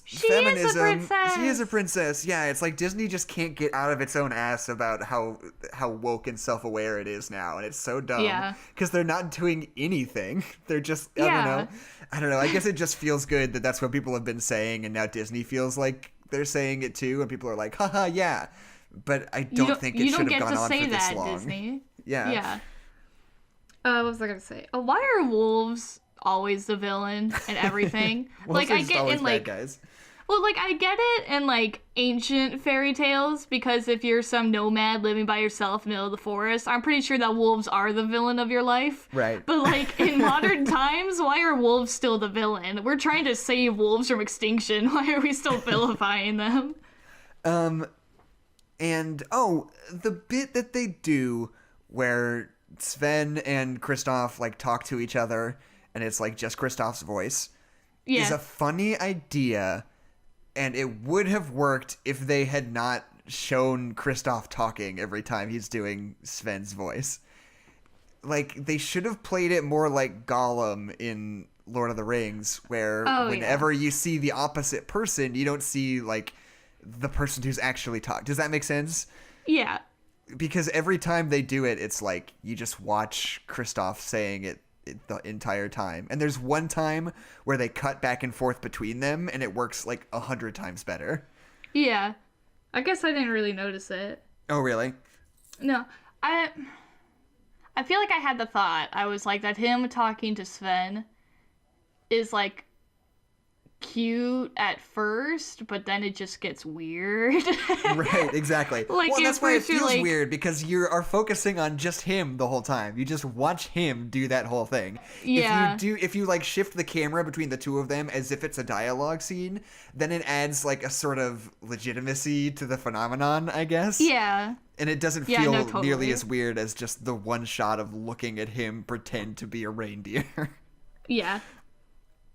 feminism. Is a princess. She is a princess. Yeah, it's like Disney just can't get out of its own ass about how woke and self-aware it is now, and it's so dumb. Yeah. Because they're not doing anything. They're just, I don't know. I guess it just feels good that that's what people have been saying, and now Disney feels like they're saying it too, and people are like, haha, yeah. But I don't think it should have gone on for this long. You don't get to say that, Disney. Yeah. Yeah. What was I gonna say? Why are wolves always the villain and everything? Like, I get in like guys. Well, like, I get it in like ancient fairy tales, because if you're some nomad living by yourself in the middle of the forest, I'm pretty sure that wolves are the villain of your life. Right. But like in modern times, why are wolves still the villain? We're trying to save wolves from extinction. Why are we still vilifying them? And the bit that they do where Sven and Kristoff like talk to each other, and it's like just Kristoff's voice, is a funny idea, and it would have worked if they had not shown Kristoff talking every time he's doing Sven's voice. Like, they should have played it more like Gollum in Lord of the Rings, where whenever you see the opposite person, you don't see like the person who's actually talking. Does that make sense? Yeah. Because every time they do it, it's like you just watch Kristoff saying it the entire time. And there's one time where they cut back and forth between them, and it works like 100 times better. Yeah. I guess I didn't really notice it. Oh, really? No. I feel like I had the thought. I was like, that him talking to Sven is like cute at first, but then it just gets weird. Right, exactly. Like, well, that's why it feels like, weird, because you are focusing on just him the whole time. You just watch him do that whole thing. Yeah. If you like shift the camera between the two of them as if it's a dialogue scene, then it adds like a sort of legitimacy to the phenomenon, I guess. Yeah. And it doesn't feel nearly as weird as just the one shot of looking at him pretend to be a reindeer. Yeah.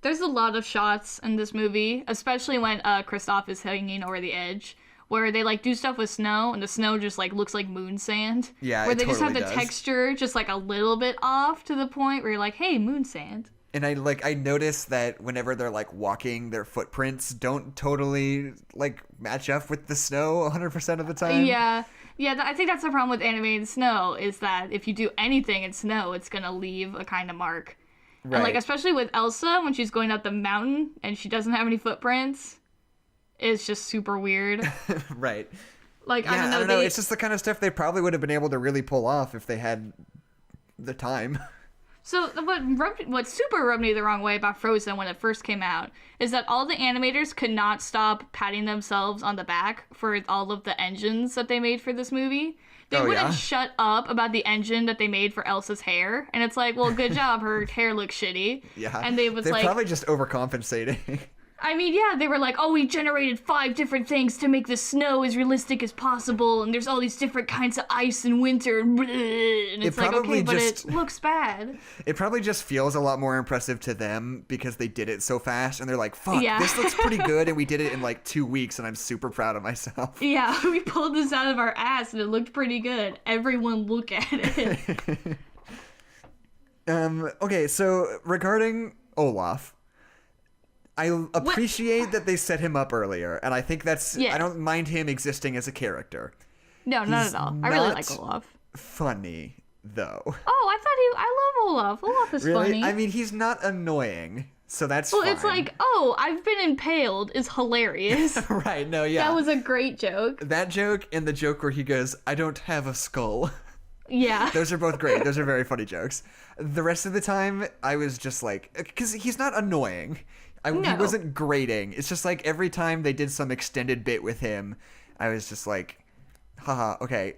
There's a lot of shots in this movie, especially when Kristoff is hanging over the edge, where they like do stuff with snow, and the snow just like looks like moon sand. Yeah, where they totally just have the texture just like a little bit off to the point where you're like, hey, moon sand. And I notice that whenever they're like walking, their footprints don't totally like match up with the snow 100% of the time. Yeah. Yeah, I think that's the problem with animated snow, is that if you do anything in snow, it's gonna leave a kind of mark. Right. And like, especially with Elsa, when she's going up the mountain and she doesn't have any footprints, it's just super weird. Right. Like, yeah, I don't know. It's just the kind of stuff they probably would have been able to really pull off if they had the time. So what super rubbed me the wrong way about Frozen when it first came out is that all the animators could not stop patting themselves on the back for all of the engines that they made for this movie. They wouldn't shut up about the engine that they made for Elsa's hair. And it's like, well, good job. Her hair looks shitty. Yeah. And they're probably just overcompensating. I mean, yeah, they were like, oh, we generated 5 different things to make the snow as realistic as possible. And there's all these different kinds of ice in winter. And it's like, okay, but it looks bad. It probably just feels a lot more impressive to them because they did it so fast. And they're like, fuck, this looks pretty good. And we did it in like 2 weeks. And I'm super proud of myself. Yeah, we pulled this out of our ass and it looked pretty good. Everyone look at it. Okay, so regarding Olaf, I appreciate that they set him up earlier, and I think that's... I don't mind him existing as a character. No, not at all. I really like Olaf. Funny, though. Oh, I love Olaf. Olaf is really? funny. I mean, he's not annoying, so that's fine. Well, it's like, oh, I've been impaled is hilarious. Right, no, yeah. That was a great joke. That joke and the joke where he goes, I don't have a skull. Yeah. Those are both great. Those are very funny jokes. The rest of the time, I was just like... Because he's not annoying. He wasn't grating. It's just like every time they did some extended bit with him, I was just like, haha, okay,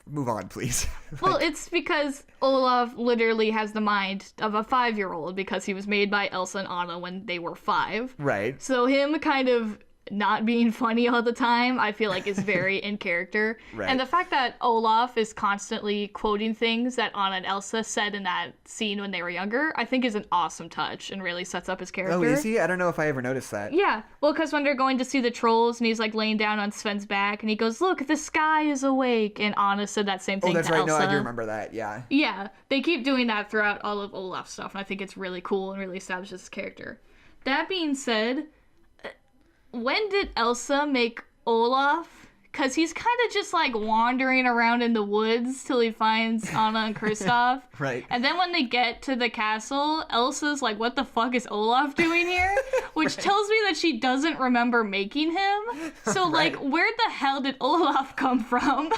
move on, please. Well, it's because Olaf literally has the mind of a 5-year-old because he was made by Elsa and Anna when they were 5. Right. So him kind of not being funny all the time, I feel like is very in character. Right. And the fact that Olaf is constantly quoting things that Anna and Elsa said in that scene when they were younger, I think is an awesome touch and really sets up his character. Oh, is he? I don't know if I ever noticed that. Yeah, well, because when they're going to see the trolls and he's like laying down on Sven's back and he goes, "Look, the sky is awake," and Anna said that same thing Oh, that's to right. Elsa. No, I do remember that. Yeah. Yeah, they keep doing that throughout all of Olaf's stuff, and I think it's really cool and really establishes his character. That being said, when did Elsa make Olaf? Because he's kind of just like wandering around in the woods till he finds Anna and Kristoff. Right. And then when they get to the castle, Elsa's like, "What the fuck is Olaf doing here?" Which tells me that she doesn't remember making him. So, Right. like, where the hell did Olaf come from?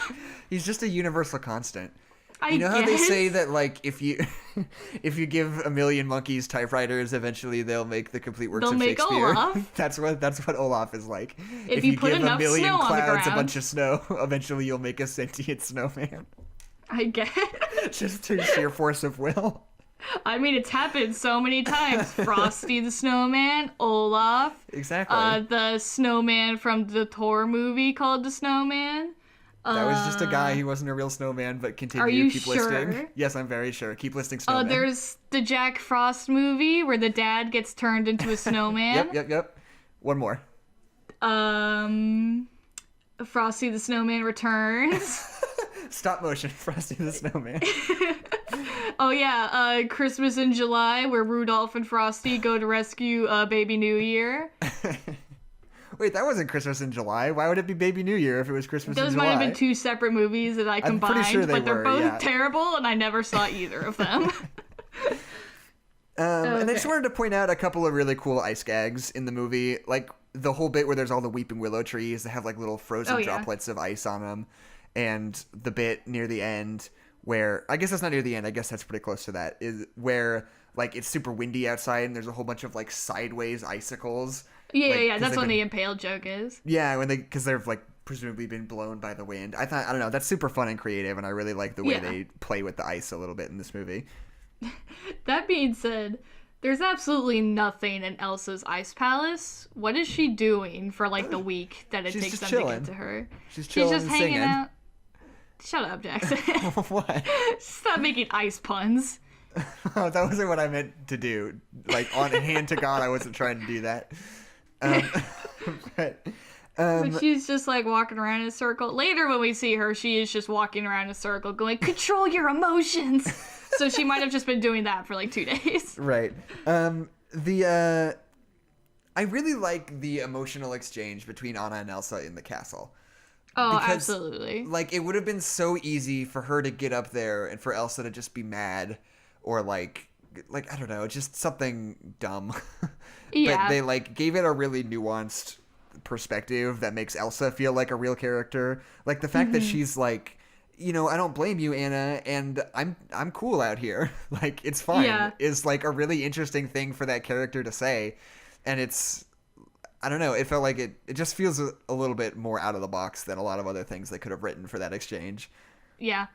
He's just a universal constant. I You know how they guess. say that, like, if you if you give a million monkeys typewriters, eventually they'll make the complete works They'll of make Shakespeare. Olaf. That's what Olaf is like. If you put give enough a million snow on the clouds a ground. bunch of snow, eventually you'll make a sentient snowman. I guess. Just through sheer force of will. I mean, it's happened so many times. Frosty the Snowman, Olaf, Exactly. the snowman from the Thor movie called the Snowman. That was just a guy. He wasn't a real snowman, but continue Are you to keep sure? listing. Yes, I'm very sure. Keep listing snowmen. There's the Jack Frost movie where the dad gets turned into a snowman. Yep. One more. Frosty the Snowman Returns. Stop motion, Frosty the Snowman. Oh yeah, Christmas in July where Rudolph and Frosty go to rescue Baby New Year. Wait, that wasn't Christmas in July. Why would it be Baby New Year if it was Christmas in Those July? might have been two separate movies that I I'm combined, pretty sure they but they're were, both yeah. terrible, and I never saw either of them. And I just Okay. wanted to point out a couple of really cool ice gags in the movie. Like, the whole bit where there's all the weeping willow trees that have, like, little frozen Oh, yeah. droplets of ice on them. And the bit near the end where... I guess that's not near the end. I guess that's pretty close to that. Is where, like, it's super windy outside and there's a whole bunch of, like, sideways icicles. Yeah, Like, yeah, 'cause that's they've when been- the impale joke is. Yeah, because they've, like, presumably been blown by the wind. I don't know, that's super fun and creative, and I really like the way Yeah. they play with the ice a little bit in this movie. That being said, there's absolutely nothing in Elsa's ice palace. What is she doing for like the week that it She's takes just them chilling. to get to her? She's She's chilling just and hanging singing. out. Shut up, Jackson. What? Stop making ice puns. Oh, that wasn't what I meant to do. Like, on hand to God, I wasn't trying to do that. But But she's just like walking around in a circle. Later, when we see her, she is just walking around in a circle going, "Control your emotions." So she might have just been doing that for like 2 days. right. I really like the emotional exchange between Anna and Elsa in the castle. Oh, Because, absolutely. Like, it would have been so easy for her to get up there and for Elsa to just be mad or, like I don't know, just something dumb. Yeah. But they, like, gave it a really nuanced perspective that makes Elsa feel like a real character. Like, the fact that she's like, you know, I don't blame you, Anna, and I'm cool out here. Like, it's fine. Yeah. Is, like, a really interesting thing for that character to say. And it's... I don't know, it felt like it just feels a little bit more out of the box than a lot of other things they could have written for that exchange. Yeah.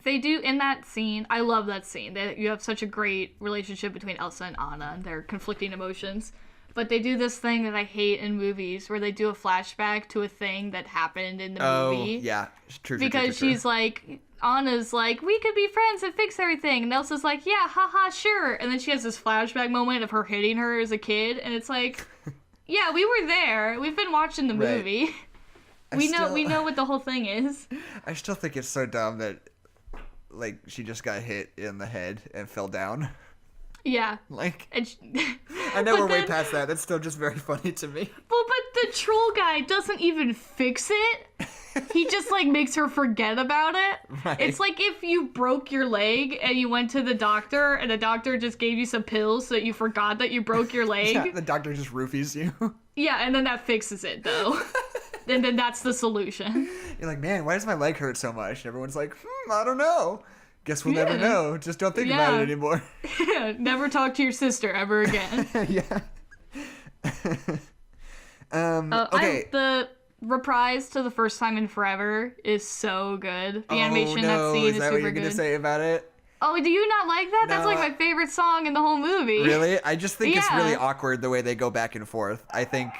They do, in that scene, I love that scene. You have such a great relationship between Elsa and Anna and their conflicting emotions. But they do this thing that I hate in movies where they do a flashback to a thing that happened in the movie. Yeah. True. Because she's like, Anna's like, "We could be friends and fix everything." And Elsa's like, "Yeah, haha, sure." And then she has this flashback moment of her hitting her as a kid. And it's like, yeah, we were there. We've been watching the Right. movie. We know what the whole thing is. I still think it's so dumb that, like, she just got hit in the head and fell down. Yeah. Like, And I know but we're way then- past that. That's still just very funny to me. Well, but the troll guy doesn't even fix it. He just, like, makes her forget about it. Right. It's like if you broke your leg and you went to the doctor and the doctor just gave you some pills so that you forgot that you broke your leg. Yeah, the doctor just roofies you. Yeah, and then that fixes it, though. And then that's the solution. You're like, man, why does my leg hurt so much? And everyone's like, I don't know. Guess we'll never know. Just don't think about Yeah. it anymore. Never talk to your sister ever again. Yeah. Okay. The reprise to The First Time in Forever is so good. The animation in that scene is is that what super you're gonna good. say about it? Oh, do you not like that? That's No, like my favorite song in the whole movie. Really? I just think it's Yeah. really awkward the way they go back and forth. I think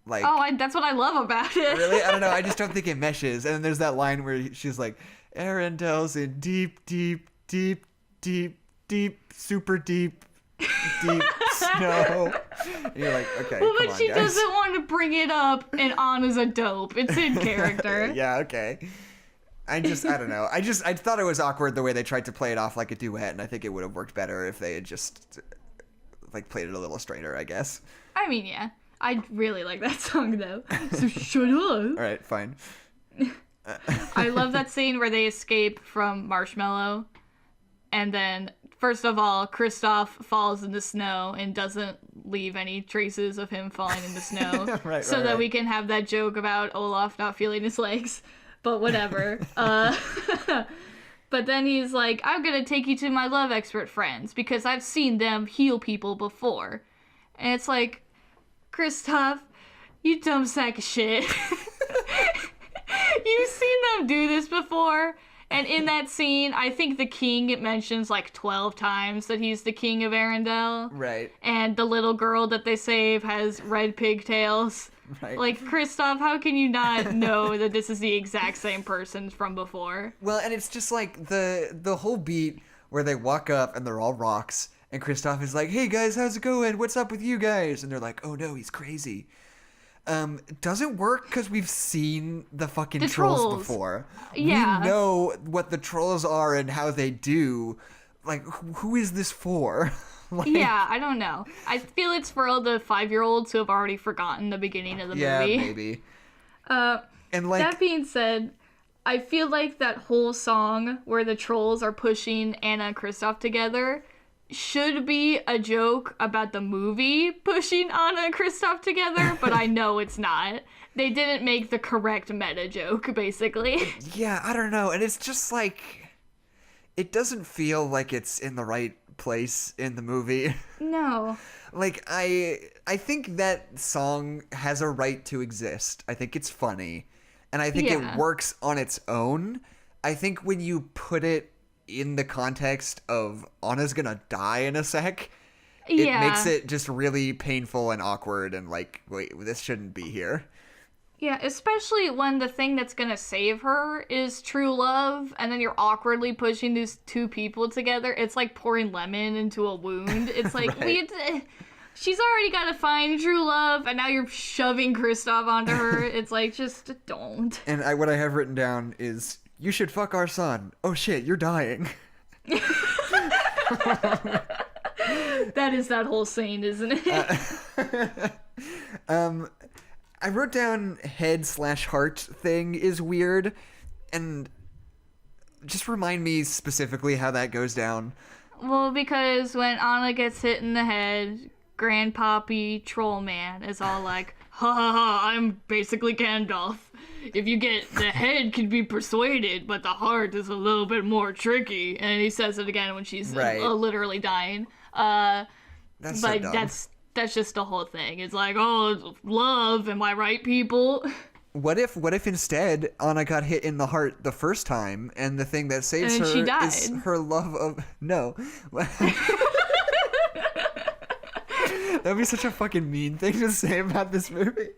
Like, that's what I love about it. really? I don't know. I just don't think it meshes. And then there's that line where she's like, Arendelle's in deep, deep, deep, deep, deep, super deep, deep snow. And you're like, okay, well, come but on, she guys. doesn't want to bring it up, and Anna's a dope. It's in character. Yeah, okay. I don't know. I thought it was awkward the way they tried to play it off like a duet, and I think it would have worked better if they had just, like, played it a little straighter, I guess. I mean, yeah. I really like that song, though. So shut up. All right, fine. I love that scene where they escape from Marshmallow, and then, first of all, Kristoff falls in the snow and doesn't leave any traces of him falling in the snow, right, that we can have that joke about Olaf not feeling his legs. But whatever. But then he's like, I'm gonna take you to my love expert friends because I've seen them heal people before. And it's like, Kristoff, you dumb sack of shit. You've seen them do this before. And in that scene, I think the king mentions like 12 times that he's the king of Arendelle. Right. And the little girl that they save has red pigtails. Right. Like, Kristoff, how can you not know that this is the exact same person from before? Well, and it's just like the whole beat where they walk up and they're all rocks, and Kristoff is like, hey guys, how's it going? What's up with you guys? And they're like, oh no, he's crazy. Doesn't work because we've seen the fucking trolls before. Yeah. We know what the trolls are and how they do. Like, who is this for? Like, yeah, I don't know. I feel it's for all the 5-year-olds who have already forgotten the beginning of the movie. Yeah, maybe. And like, that being said, I feel like that whole song where the trolls are pushing Anna and Kristoff together should be a joke about the movie pushing Anna and Kristoff together, but I know it's not. They didn't make the correct meta joke, basically. Yeah, I don't know. And it's just like, it doesn't feel like it's in the right place in the movie. No. Like, I think that song has a right to exist. I think it's funny. And I think it works on its own. I think when you put it in the context of Anna's gonna die in a sec, it makes it just really painful and awkward and like, wait, this shouldn't be here. Yeah, especially when the thing that's gonna save her is true love, and then you're awkwardly pushing these two people together. It's like pouring lemon into a wound. It's like, Right. she's already gotta find true love, and now you're shoving Kristoff onto her. It's like, just don't. And what I have written down is, you should fuck our son. Oh shit, you're dying. That is that whole scene, isn't it? I wrote down head/heart thing is weird, and just remind me specifically how that goes down. Well, because when Anna gets hit in the head, Grandpappy Trollman is all like, ha ha ha, I'm basically Gandalf. If you get the head can be persuaded, but the heart is a little bit more tricky. And he says it again when she's literally dying. That's so dumb. That's just the whole thing. It's like, oh, love, am I right, people? What if instead Anna got hit in the heart the first time, and the thing that saves And her she died. is her love of no. That'd be such a fucking mean thing to say about this movie.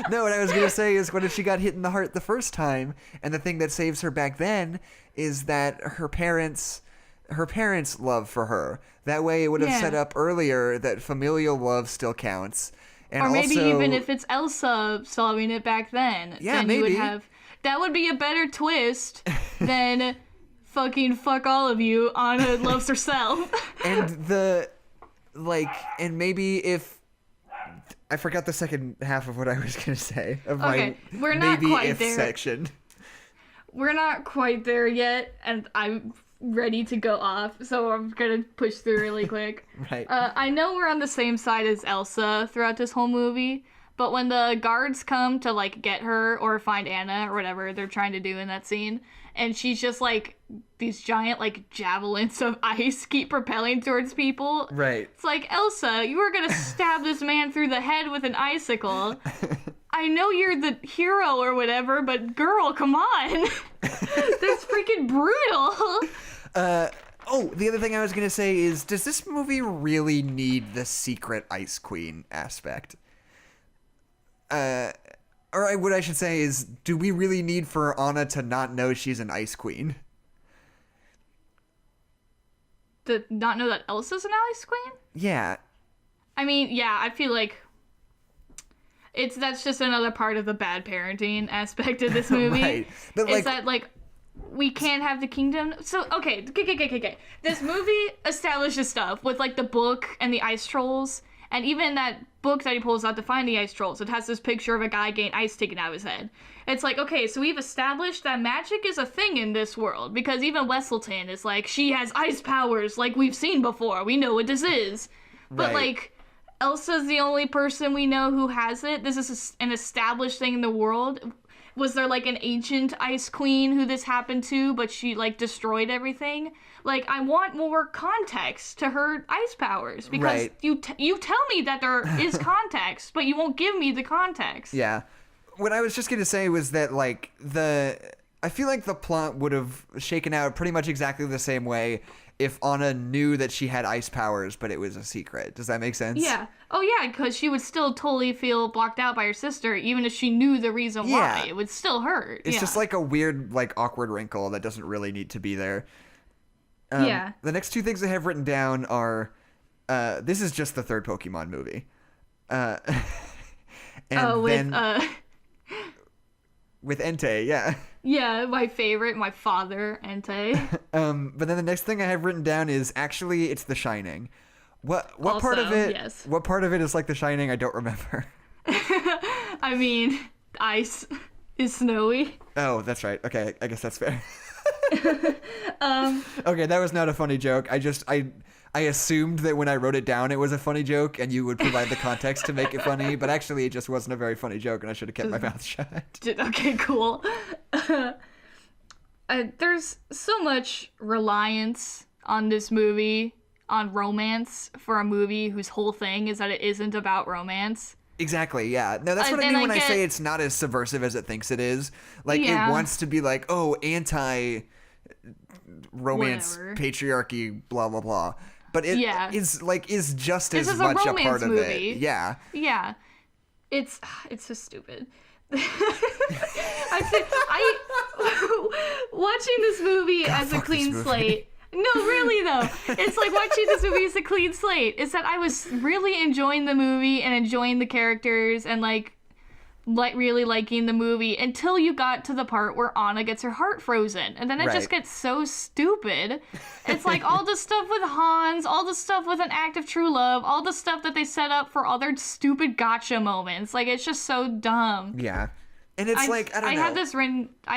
No, what I was gonna say is, what if she got hit in the heart the first time, and the thing that saves her back then is that her parents' love for her. That way, it would have set up earlier that familial love still counts. And or maybe also, even if it's Elsa solving it back then, then maybe. you would have. That would be a better twist than fucking fuck all of you. Anna loves herself. And maybe if I forgot the second half of what I was gonna say of Okay, my we're not maybe quite if there. section. We're not quite there yet, and I'm ready to go off, so I'm gonna push through really quick. Right. I know we're on the same side as Elsa throughout this whole movie, but when the guards come to, like, get her or find Anna or whatever they're trying to do in that scene, and she's just, like, these giant, like, javelins of ice keep propelling towards people. Right. It's like, Elsa, you were gonna stab this man through the head with an icicle. I know you're the hero or whatever, but girl, come on. That's freaking brutal. Oh, the other thing I was going to say is, does this movie really need the secret Ice Queen aspect? Or what I should say is, do we really need for Anna to not know she's an Ice Queen? To not know that Elsa's an Ice Queen? Yeah. I mean, yeah, I feel like that's just another part of the bad parenting aspect of this movie. Right. But is that, like, we can't have the kingdom. So, okay. This movie establishes stuff with, like, the book and the ice trolls. And even that book that he pulls out to find the ice trolls, it has this picture of a guy getting ice taken out of his head. It's like, okay, so we've established that magic is a thing in this world. Because even Wesselton is like, she has ice powers like we've seen before. We know what this is. But, like, Elsa's the only person we know who has it. This is an established thing in the world. Was there, like, an ancient ice queen who this happened to, but she, like, destroyed everything? Like, I want more context to her ice powers, because you tell me that there is context, but you won't give me the context. Yeah. What I was just going to say was that, like, I feel like the plot would have shaken out pretty much exactly the same way if Anna knew that she had ice powers, but it was a secret. Does that make sense? Yeah. Oh, yeah, because she would still totally feel blocked out by her sister, even if she knew the reason why. It would still hurt. It's just like a weird, like, awkward wrinkle that doesn't really need to be there. The next two things I have written down are, this is just the third Pokemon movie. With Entei, yeah. Yeah, my favorite, my father, Entei. But then the next thing I have written down is, actually, it's The Shining. What also, part of it? Yes. What part of it is like The Shining? I don't remember. I mean, ice is snowy. Oh, that's right. Okay, I guess that's fair. Okay, that was not a funny joke. I assumed that when I wrote it down, it was a funny joke, and you would provide the context to make it funny. But actually, it just wasn't a very funny joke, and I should have kept my mouth shut. Okay, cool. There's so much reliance on this movie, on romance, for a movie whose whole thing is that it isn't about romance. Exactly, yeah. No, that's what I mean when I say it's not as subversive as it thinks it is. Like, it wants to be like, oh, anti-romance, patriarchy, blah, blah, blah. But it is just as much a part of it. Yeah. Yeah. It's so stupid. Watching this movie as a clean slate. No, really though. It's like watching this movie as a clean slate. It's that I was really enjoying the movie and enjoying the characters and like really liking the movie until you got to the part where Anna gets her heart frozen. And then it just gets so stupid. It's like all the stuff with Hans, all the stuff with An Act of True Love, all the stuff that they set up for other stupid gotcha moments. Like, it's just so dumb. Yeah. And it's I don't know. I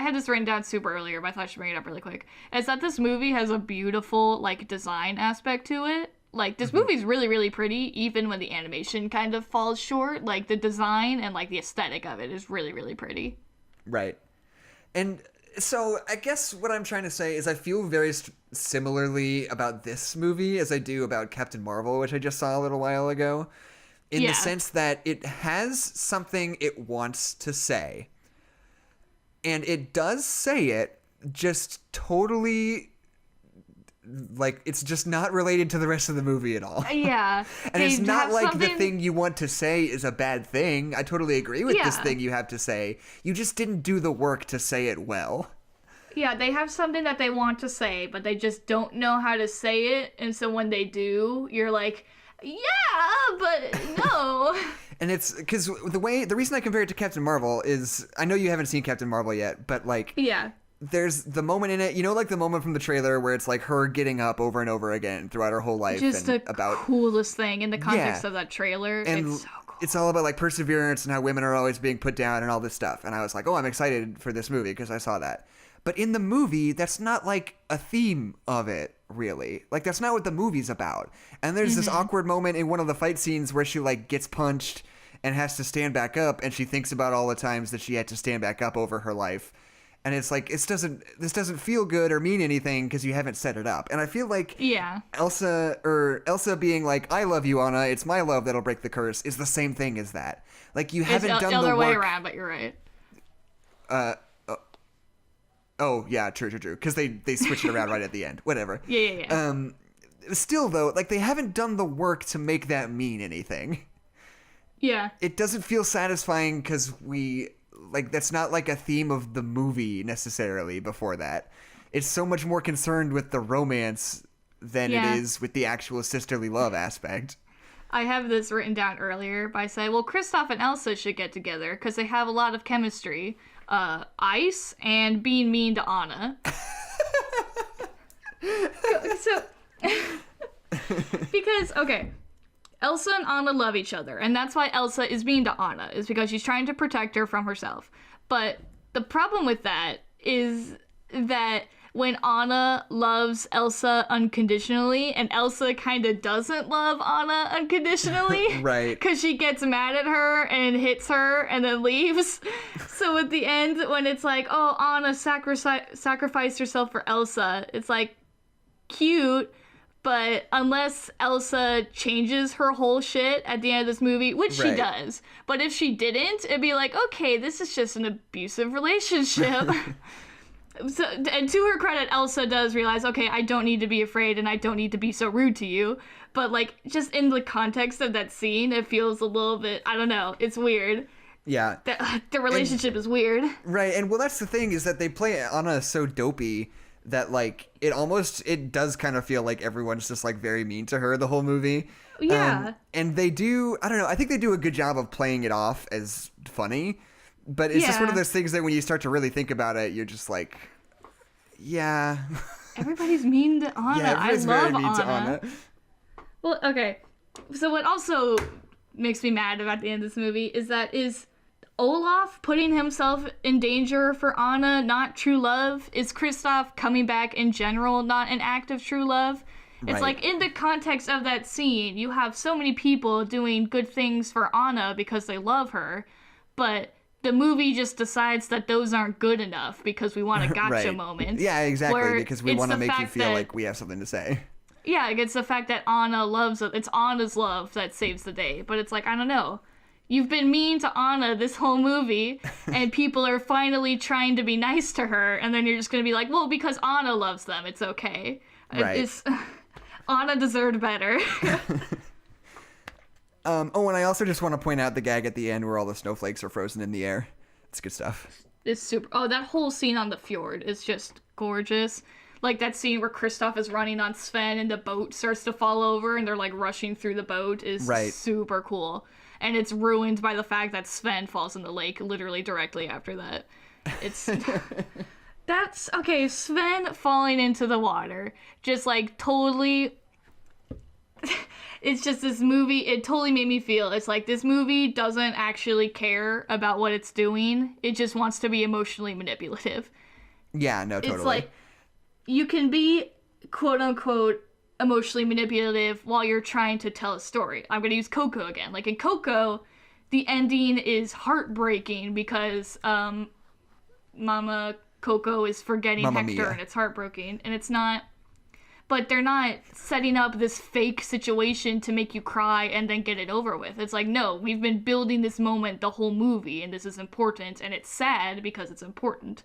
had this written down super earlier, but I thought I should bring it up really quick. Is that this movie has a beautiful, like, design aspect to it. Like, this movie's really, really pretty, even when the animation kind of falls short. Like, the design and, like, the aesthetic of it is really, really pretty. Right. And so, I guess what I'm trying to say is I feel very similarly about this movie as I do about Captain Marvel, which I just saw a little while ago. In the sense that it has something it wants to say. And it does say it, just totally... like, it's just not related to the rest of the movie at all. Yeah. And it's not like the thing you want to say is a bad thing. I totally agree with this thing you have to say. You just didn't do the work to say it well. Yeah, they have something that they want to say, but they just don't know how to say it. And so when they do, you're like, yeah, but no. And it's because the reason I compare it to Captain Marvel is, I know you haven't seen Captain Marvel yet, but like... yeah. There's the moment in it, you know, like the moment from the trailer where it's like her getting up over and over again throughout her whole life. Just and the coolest thing in the context of that trailer. And it's so cool. It's all about like perseverance and how women are always being put down and all this stuff. And I was like, oh, I'm excited for this movie because I saw that. But in the movie, that's not like a theme of it, really. Like, that's not what the movie's about. And there's this awkward moment in one of the fight scenes where she like gets punched and has to stand back up. And she thinks about all the times that she had to stand back up over her life. And it's like, this doesn't feel good or mean anything because you haven't set it up. And I feel like Elsa being like, I love you, Anna, it's my love that'll break the curse, is the same thing as that. Like, you haven't done the work. It's the other way around, but you're right. Oh, yeah, true. Because they switch it around right at the end. Whatever. Yeah. Still, though, like, they haven't done the work to make that mean anything. Yeah. It doesn't feel satisfying because that's not, like, a theme of the movie, necessarily, before that. It's so much more concerned with the romance than it is with the actual sisterly love aspect. I have this written down earlier by saying, well, Kristoff and Elsa should get together because they have a lot of chemistry. Ice and being mean to Anna. So, because, okay, Elsa and Anna love each other, and that's why Elsa is mean to Anna, is because she's trying to protect her from herself. But the problem with that is that when Anna loves Elsa unconditionally, and Elsa kind of doesn't love Anna unconditionally. Right. Because she gets mad at her and hits her and then leaves. So at the end, when it's like, oh, Anna sacrificed herself for Elsa, it's like, cute, but unless Elsa changes her whole shit at the end of this movie, which she does, but if she didn't, it'd be like, okay, this is just an abusive relationship. So, and to her credit, Elsa does realize, okay, I don't need to be afraid and I don't need to be so rude to you. But, like, just in the context of that scene, it feels a little bit, I don't know, it's weird. Yeah. The relationship is weird. Right, and well, that's the thing, is that they play Anna so dopey that, like, it does kind of feel like everyone's just, like, very mean to her the whole movie. Yeah. And they do, I don't know, I think they do a good job of playing it off as funny. But it's just one of those things that when you start to really think about it, you're just like, yeah. Everybody's mean to Anna. Yeah, everybody's I love very mean to Anna. Well, okay. So what also makes me mad about the end of this movie is Olaf putting himself in danger for Anna not true love? Is Kristoff coming back in general not an act of true love? It's like, in the context of that scene, you have so many people doing good things for Anna because they love her, but the movie just decides that those aren't good enough because we want a gotcha moment. Yeah, exactly, because we want to make you feel like we have something to say. Yeah, it's the fact that Anna loves it. It's Anna's love that saves the day. But it's like, I don't know. You've been mean to Anna this whole movie, and people are finally trying to be nice to her, and then you're just going to be like, well, because Anna loves them, it's okay. Right. Anna deserved better. And I also just want to point out the gag at the end where all the snowflakes are frozen in the air. It's good stuff. It's super. Oh, that whole scene on the fjord is just gorgeous. Like that scene where Kristoff is running on Sven and the boat starts to fall over and they're like rushing through the boat is super cool. And it's ruined by the fact that Sven falls in the lake literally directly after that. It's... That's... Okay, Sven falling into the water. Just like totally... It's just this movie, it totally made me feel, it's like this movie doesn't actually care about what it's doing. It just wants to be emotionally manipulative. Yeah, no, totally. It's like, you can be, quote-unquote, emotionally manipulative while you're trying to tell a story. I'm going to use Coco again. Like, in Coco, the ending is heartbreaking because Mama Coco is forgetting Mamma Hector, Mia. and it's heartbreaking. And it's not... But they're not setting up this fake situation to make you cry and then get it over with. It's like, no, we've been building this moment the whole movie, and this is important, and it's sad because it's important.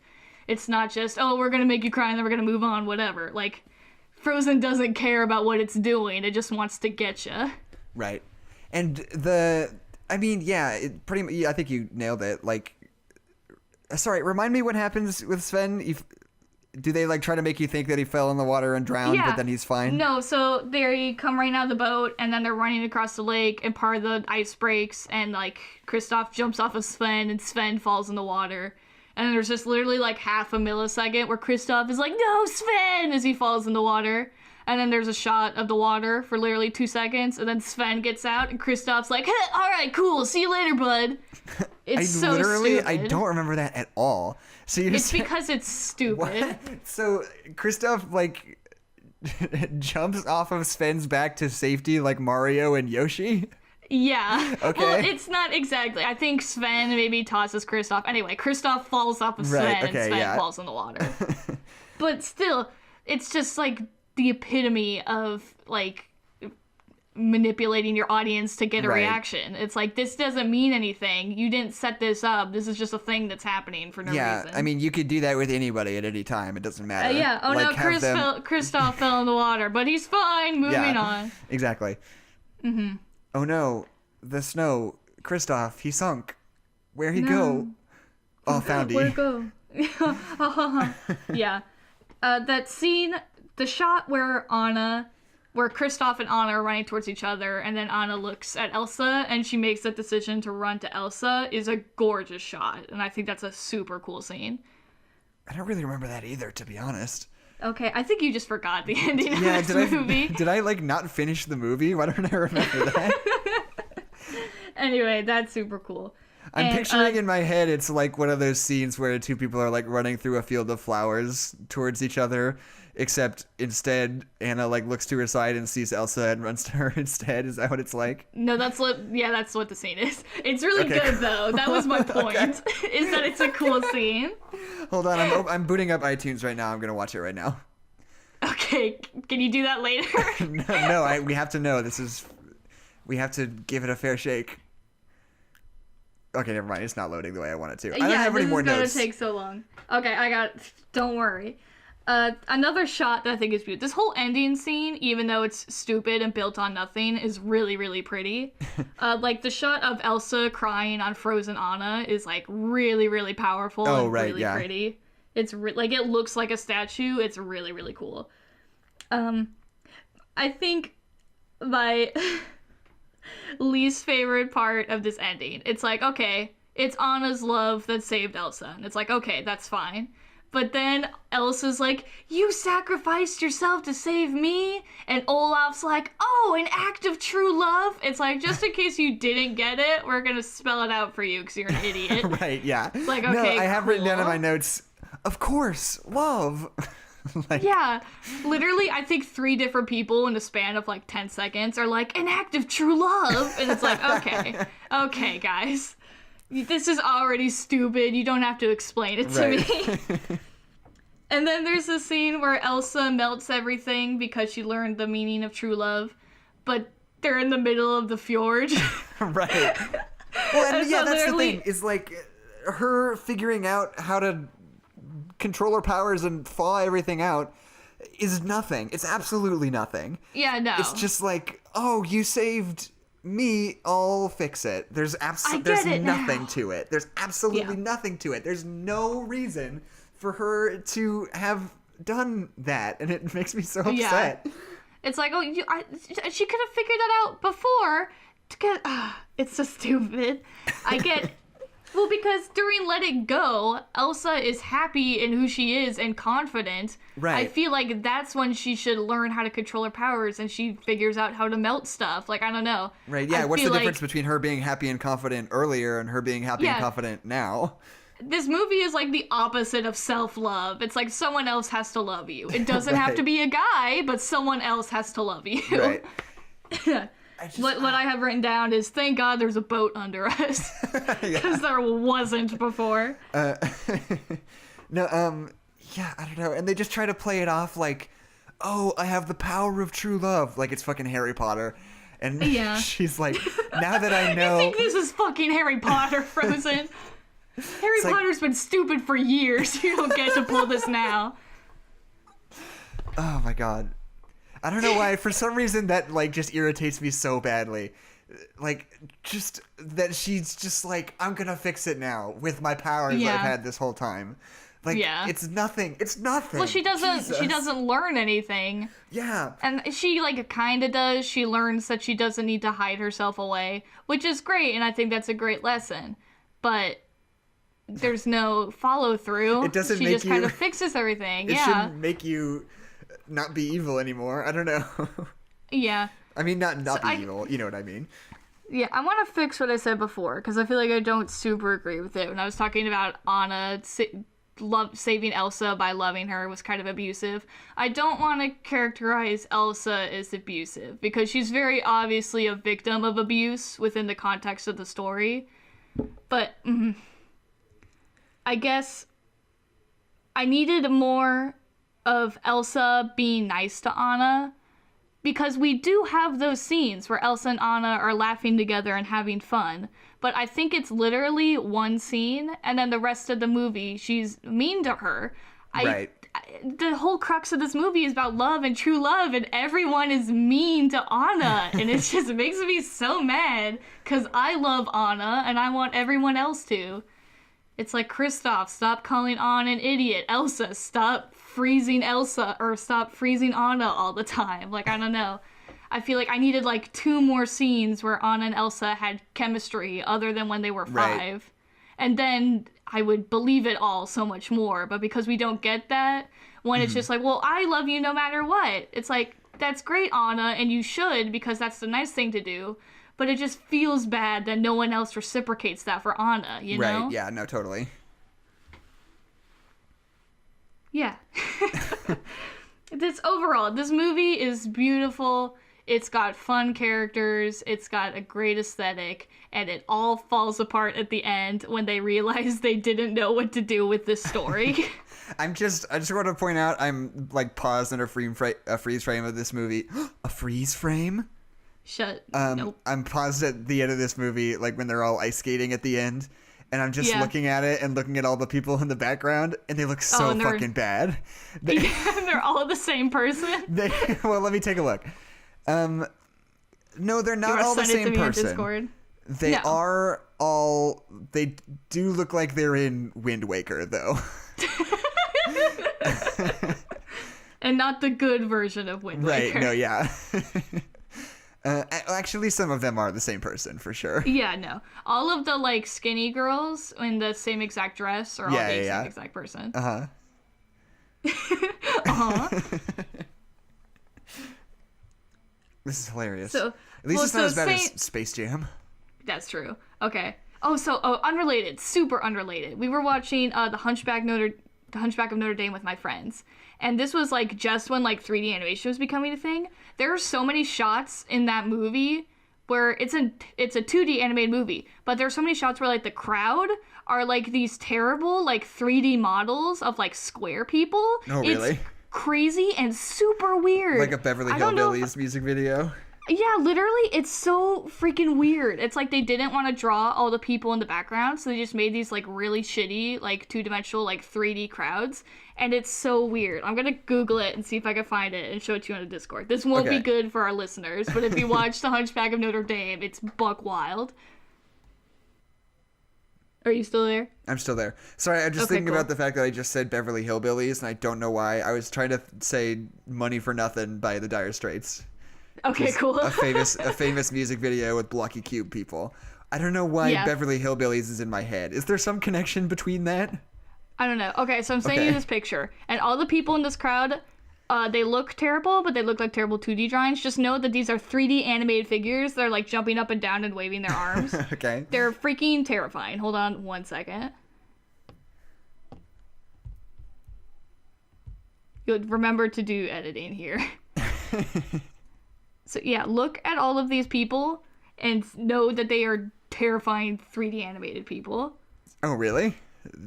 It's not just, oh, we're going to make you cry and then we're going to move on, whatever. Like, Frozen doesn't care about what it's doing. It just wants to get you. Right. And I think you nailed it. Like, sorry, remind me what happens with Sven. Do they, like, try to make you think that he fell in the water and drowned, but then he's fine? No, so they come right out of the boat, and then they're running across the lake, and part of the ice breaks, and, like, Kristoff jumps off of Sven, and Sven falls in the water. And there's just literally, like, half a millisecond where Kristoff is like, no, Sven, as he falls in the water. And then there's a shot of the water for literally 2 seconds, and then Sven gets out, and Kristoff's like, hey, all right, cool, see you later, bud. It's so stupid. I don't remember that at all. So it's because it's stupid. What? So Kristoff, like, jumps off of Sven's back to safety like Mario and Yoshi? Yeah. Okay. Well, it's not exactly. I think Sven maybe tosses Kristoff. Anyway, Kristoff falls off of Sven, and Sven falls in the water. But still, it's just, like, the epitome of, like, manipulating your audience to get a Right. reaction. It's like, this doesn't mean anything. You didn't set this up. This is just a thing that's happening for no reason. I mean, you could do that with anybody at any time. It doesn't matter. Yeah. Oh, like, no, Kristoff fell in the water, but he's fine. Moving on. Exactly. Mm-hmm. Oh, no. The snow. Kristoff, he sunk. Where'd he go? Oh, found he. Where'd go? Yeah. That scene, the shot where Kristoff and Anna are running towards each other, and then Anna looks at Elsa, and she makes the decision to run to Elsa, is a gorgeous shot, and I think that's a super cool scene. I don't really remember that either, to be honest. Okay, I think you just forgot the ending of this movie. Did I, like, not finish the movie? Why don't I remember that? Anyway, that's super cool. I'm picturing in my head, it's like one of those scenes where two people are, like, running through a field of flowers towards each other, except instead Anna, like, looks to her side and sees Elsa and runs to her instead. Is that what it's like? No, that's what the scene is. It's really good, though. That was my point, is that it's a cool scene. Hold on, I'm booting up iTunes right now. I'm going to watch it right now. Okay, can you do that later? No, we have to know. We have to give it a fair shake. Okay, never mind. It's not loading the way I want it to. I don't have any more notes. This is gonna take so long. Okay, don't worry. Another shot that I think is beautiful. This whole ending scene, even though it's stupid and built on nothing, is really, really pretty. Like, the shot of Elsa crying on frozen Anna is, like, really, really powerful and really pretty. It's like, it looks like a statue. It's really, really cool. I think my least favorite part of this ending, it's like, okay, it's Anna's love that saved Elsa. And it's like, okay, that's fine. But then Elsa's like, you sacrificed yourself to save me? And Olaf's like, oh, an act of true love? It's like, just in case you didn't get it, we're going to spell it out for you because you're an idiot. Right, yeah. It's like, okay, no, I have cool. written down in my notes, of course, love. Like, yeah, literally, I think 3 different people in a span of like 10 seconds are like, an act of true love. And it's like, okay, guys. This is already stupid. You don't have to explain it to me. And then there's a scene where Elsa melts everything because she learned the meaning of true love, but they're in the middle of the fjord. Right. Well, and yeah, so that's the thing, is like her figuring out how to control her powers and thaw everything out is nothing. It's absolutely nothing. Yeah, no. It's just like, oh, you saved me, I'll fix it. There's nothing to it. There's absolutely nothing to it. There's no reason for her to have done that, and it makes me so upset. Yeah. It's like, oh, she could have figured that out before. It's so stupid. I get... Well, because during Let It Go, Elsa is happy in who she is and confident. Right. I feel like that's when she should learn how to control her powers and she figures out how to melt stuff. Like, I don't know. Right, yeah. What's the difference between her being happy and confident earlier and her being happy and confident now? This movie is like the opposite of self-love. It's like someone else has to love you. It doesn't have to be a guy, but someone else has to love you. Right. What I have written down is, thank God there's a boat under us. Because there wasn't before. No, yeah, I don't know. And they just try to play it off like, oh, I have the power of true love. Like it's fucking Harry Potter. And she's like, now that I know... You think this is fucking Harry Potter, Frozen? Harry Potter's been stupid for years. You don't get to pull this now. Oh my god. I don't know why. For some reason, that like just irritates me so badly. Like, just that she's just like, I'm gonna fix it now with my powers I've had this whole time. Like, it's nothing. It's nothing. Well, she doesn't learn anything. Yeah. And she, like, kind of does. She learns that she doesn't need to hide herself away, which is great, and I think that's a great lesson. But there's no follow-through. It doesn't she make just kind of fixes everything. It shouldn't make you not be evil anymore. I don't know. Yeah. I mean, not be evil. You know what I mean. Yeah, I want to fix what I said before, because I feel like I don't super agree with it. When I was talking about Anna saving Elsa by loving her was kind of abusive. I don't want to characterize Elsa as abusive, because she's very obviously a victim of abuse within the context of the story. But I guess I needed more of Elsa being nice to Anna, because we do have those scenes where Elsa and Anna are laughing together and having fun. But I think it's literally one scene, and then the rest of the movie, she's mean to her. Right. The whole crux of this movie is about love and true love, and everyone is mean to Anna, and it just makes me so mad, because I love Anna, and I want everyone else to. It's like, Kristoff, stop calling Anna an idiot. Elsa, stop freezing Elsa, or stop freezing Anna all the time. Like, I don't know. I feel like I needed, like, 2 more scenes where Anna and Elsa had chemistry other than when they were 5. Right. And then I would believe it all so much more. But because we don't get that, when it's just like, well, I love you no matter what. It's like, that's great, Anna, and you should, because that's the nice thing to do. But it just feels bad that no one else reciprocates that for Anna, you know? Right, yeah, no, totally. Yeah. This movie is beautiful. It's got fun characters, it's got a great aesthetic, and it all falls apart at the end when they realize they didn't know what to do with this story. I just want to point out, I'm like paused in a freeze frame of this movie. A freeze frame? Nope. I'm paused at the end of this movie, like when they're all ice skating at the end, and I'm just looking at it and looking at all the people in the background, and they look so fucking bad. They're all the same person? Well, let me take a look. No, they're not all the same person. They do look like they're in Wind Waker, though. And not the good version of Wind Waker. Right, no, yeah. Actually, some of them are the same person, for sure. Yeah, no. All of the, like, skinny girls in the same exact dress are all the same exact person. Uh-huh. Uh-huh. This is hilarious. So, At least it's not as bad as Space Jam. That's true. Okay. Unrelated. Super unrelated. We were watching The Hunchback of Notre Dame with my friends. And this was, like, just when, like, 3D animation was becoming a thing. There are so many shots in that movie where it's a 2D animated movie, but there's so many shots where, like, the crowd are, like, these terrible, like, 3D models of, like, square people. Oh, really? It's crazy and super weird. Like a Beverly Hillbillies music video? Yeah, literally, it's so freaking weird. It's like they didn't want to draw all the people in the background, so they just made these, like, really shitty, like, 2-dimensional, like, 3D crowds, and it's so weird. I'm gonna Google it and see if I can find it and show it to you on the Discord. This won't be good for our listeners, but if you watch The Hunchback of Notre Dame, it's buck wild. Are you still there? I'm still there. Sorry, I'm just thinking about the fact that I just said Beverly Hillbillies, and I don't know why. I was trying to say Money for Nothing by the Dire Straits. Okay, cool. a famous music video with blocky cube people. I don't know why Beverly Hillbillies is in my head. Is there some connection between that? I don't know. Okay, so I'm sending you this picture, and all the people in this crowd, they look terrible, but they look like terrible 2D drawings. Just know that these are 3D animated figures. They're, like, jumping up and down and waving their arms. Okay. They're freaking terrifying. Hold on 1 second. You'll remember to do editing here. So, yeah, look at all of these people and know that they are terrifying 3D animated people. Oh, really?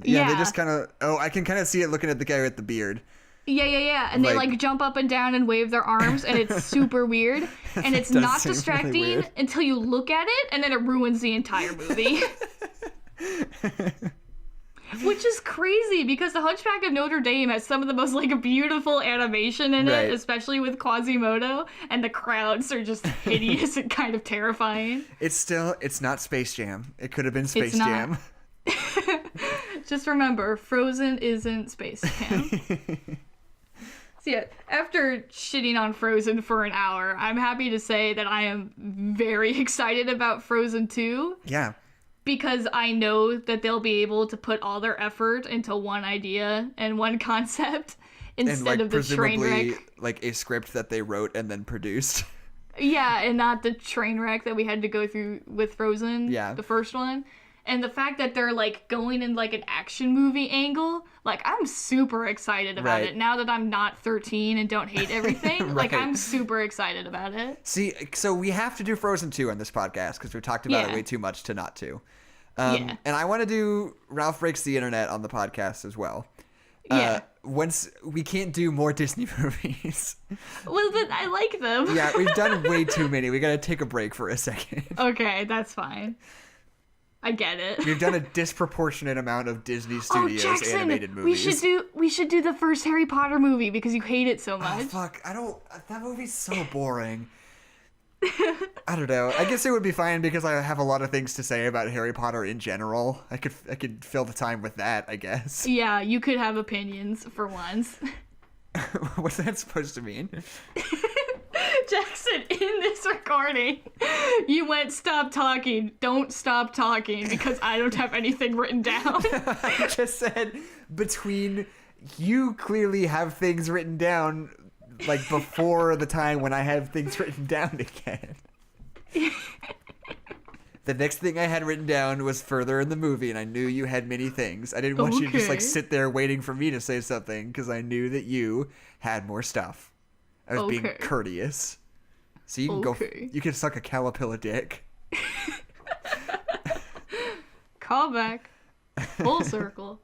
Yeah, they just kind of... Oh, I can kind of see it looking at the guy with the beard. Yeah. And they, like, jump up and down and wave their arms, and it's super weird. And it's not distracting really until you look at it, and then it ruins the entire movie. Which is crazy, because The Hunchback of Notre Dame has some of the most, like, beautiful animation in it, especially with Quasimodo, and the crowds are just hideous and kind of terrifying. It's not Space Jam. It could have been Space Jam. Just remember, Frozen isn't Space Jam. So yeah, after shitting on Frozen for an hour, I'm happy to say that I am very excited about Frozen 2. Yeah. Because I know that they'll be able to put all their effort into one idea and one concept instead of the train wreck. Like a script that they wrote and then produced. Yeah, and not the train wreck that we had to go through with Frozen, the first one. And the fact that they're, like, going in, like, an action movie angle, like, I'm super excited about it. Now that I'm not 13 and don't hate everything, like, I'm super excited about it. See, so we have to do Frozen 2 on this podcast because we've talked about it way too much to not to. And I want to do Ralph Breaks the Internet on the podcast as well. once we can't do more Disney movies. Well, but I like them. Yeah, we've done way too many. We gotta take a break for a second. Okay, that's fine. I get it. We've done a disproportionate amount of Disney Studios Jackson, animated movies. We should do the first Harry Potter movie because you hate it so much. Oh, fuck, that movie's so boring. I don't know. I guess it would be fine because I have a lot of things to say about Harry Potter in general. I could fill the time with that, I guess. Yeah, you could have opinions for once. What's that supposed to mean? Jackson, in this recording, you went, stop talking, don't stop talking, because I don't have anything written down. I just said, between you clearly have things written down, like, before the time when I have things written down again. The next thing I had written down was further in the movie, and I knew you had many things. I didn't want you to just, like, sit there waiting for me to say something, because I knew that you had more stuff. I was being courteous. So you can go. You can suck a Calipilla dick. Call back. Full circle.